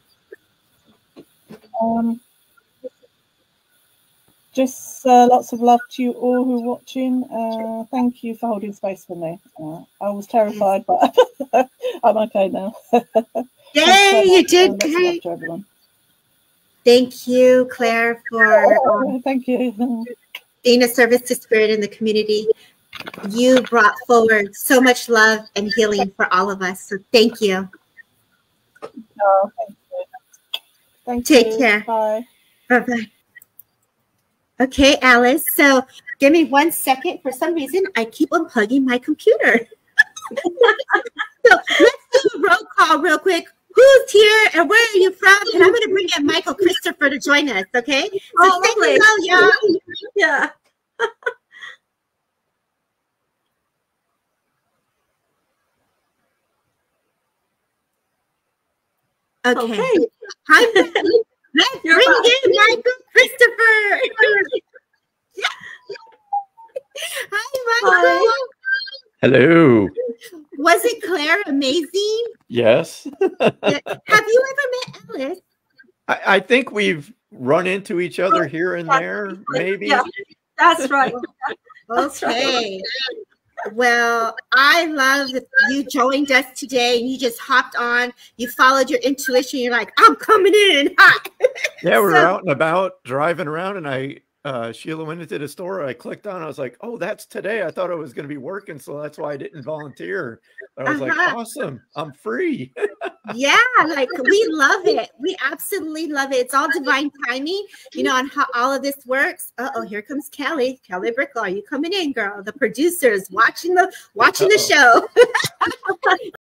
Just lots of love to you all who are watching. Thank you for holding space for me. I was terrified, but I'm okay now. Yay, you did great. Thank you, Claire, for thank you. Being a service to spirit in the community. You brought forward so much love and healing for all of us. So thank you. Oh, thank you. Take care. Bye. Bye-bye. Okay, Alice. So give me 1 second. For some reason, I keep unplugging my computer. So let's do a roll call real quick. Who's here and where are you from? And I'm going to bring in Michael Christopher to join us, okay? So say hello, y'all. Yeah. Okay. Hi, let's bring in Michael Christopher. Hi, Michael. Hi. Hello. Wasn't Claire amazing? Yes. Have you ever met Alice? I think we've run into each other here and there, maybe. Yeah, that's right. Okay. Well, I love that you joined us today and you just hopped on. You followed your intuition. You're like, I'm coming in hot. Yeah, we were out and about driving around, and Sheila went into the store. I clicked on. I was like, "Oh, that's today." I thought I was going to be working, so that's why I didn't volunteer. I was like, "Awesome, I'm free." Yeah, like we love it. We absolutely love it. It's all divine timing, you know, on how all of this works. Here comes Kelly Brickle. Are you coming in, girl? The producers watching the show.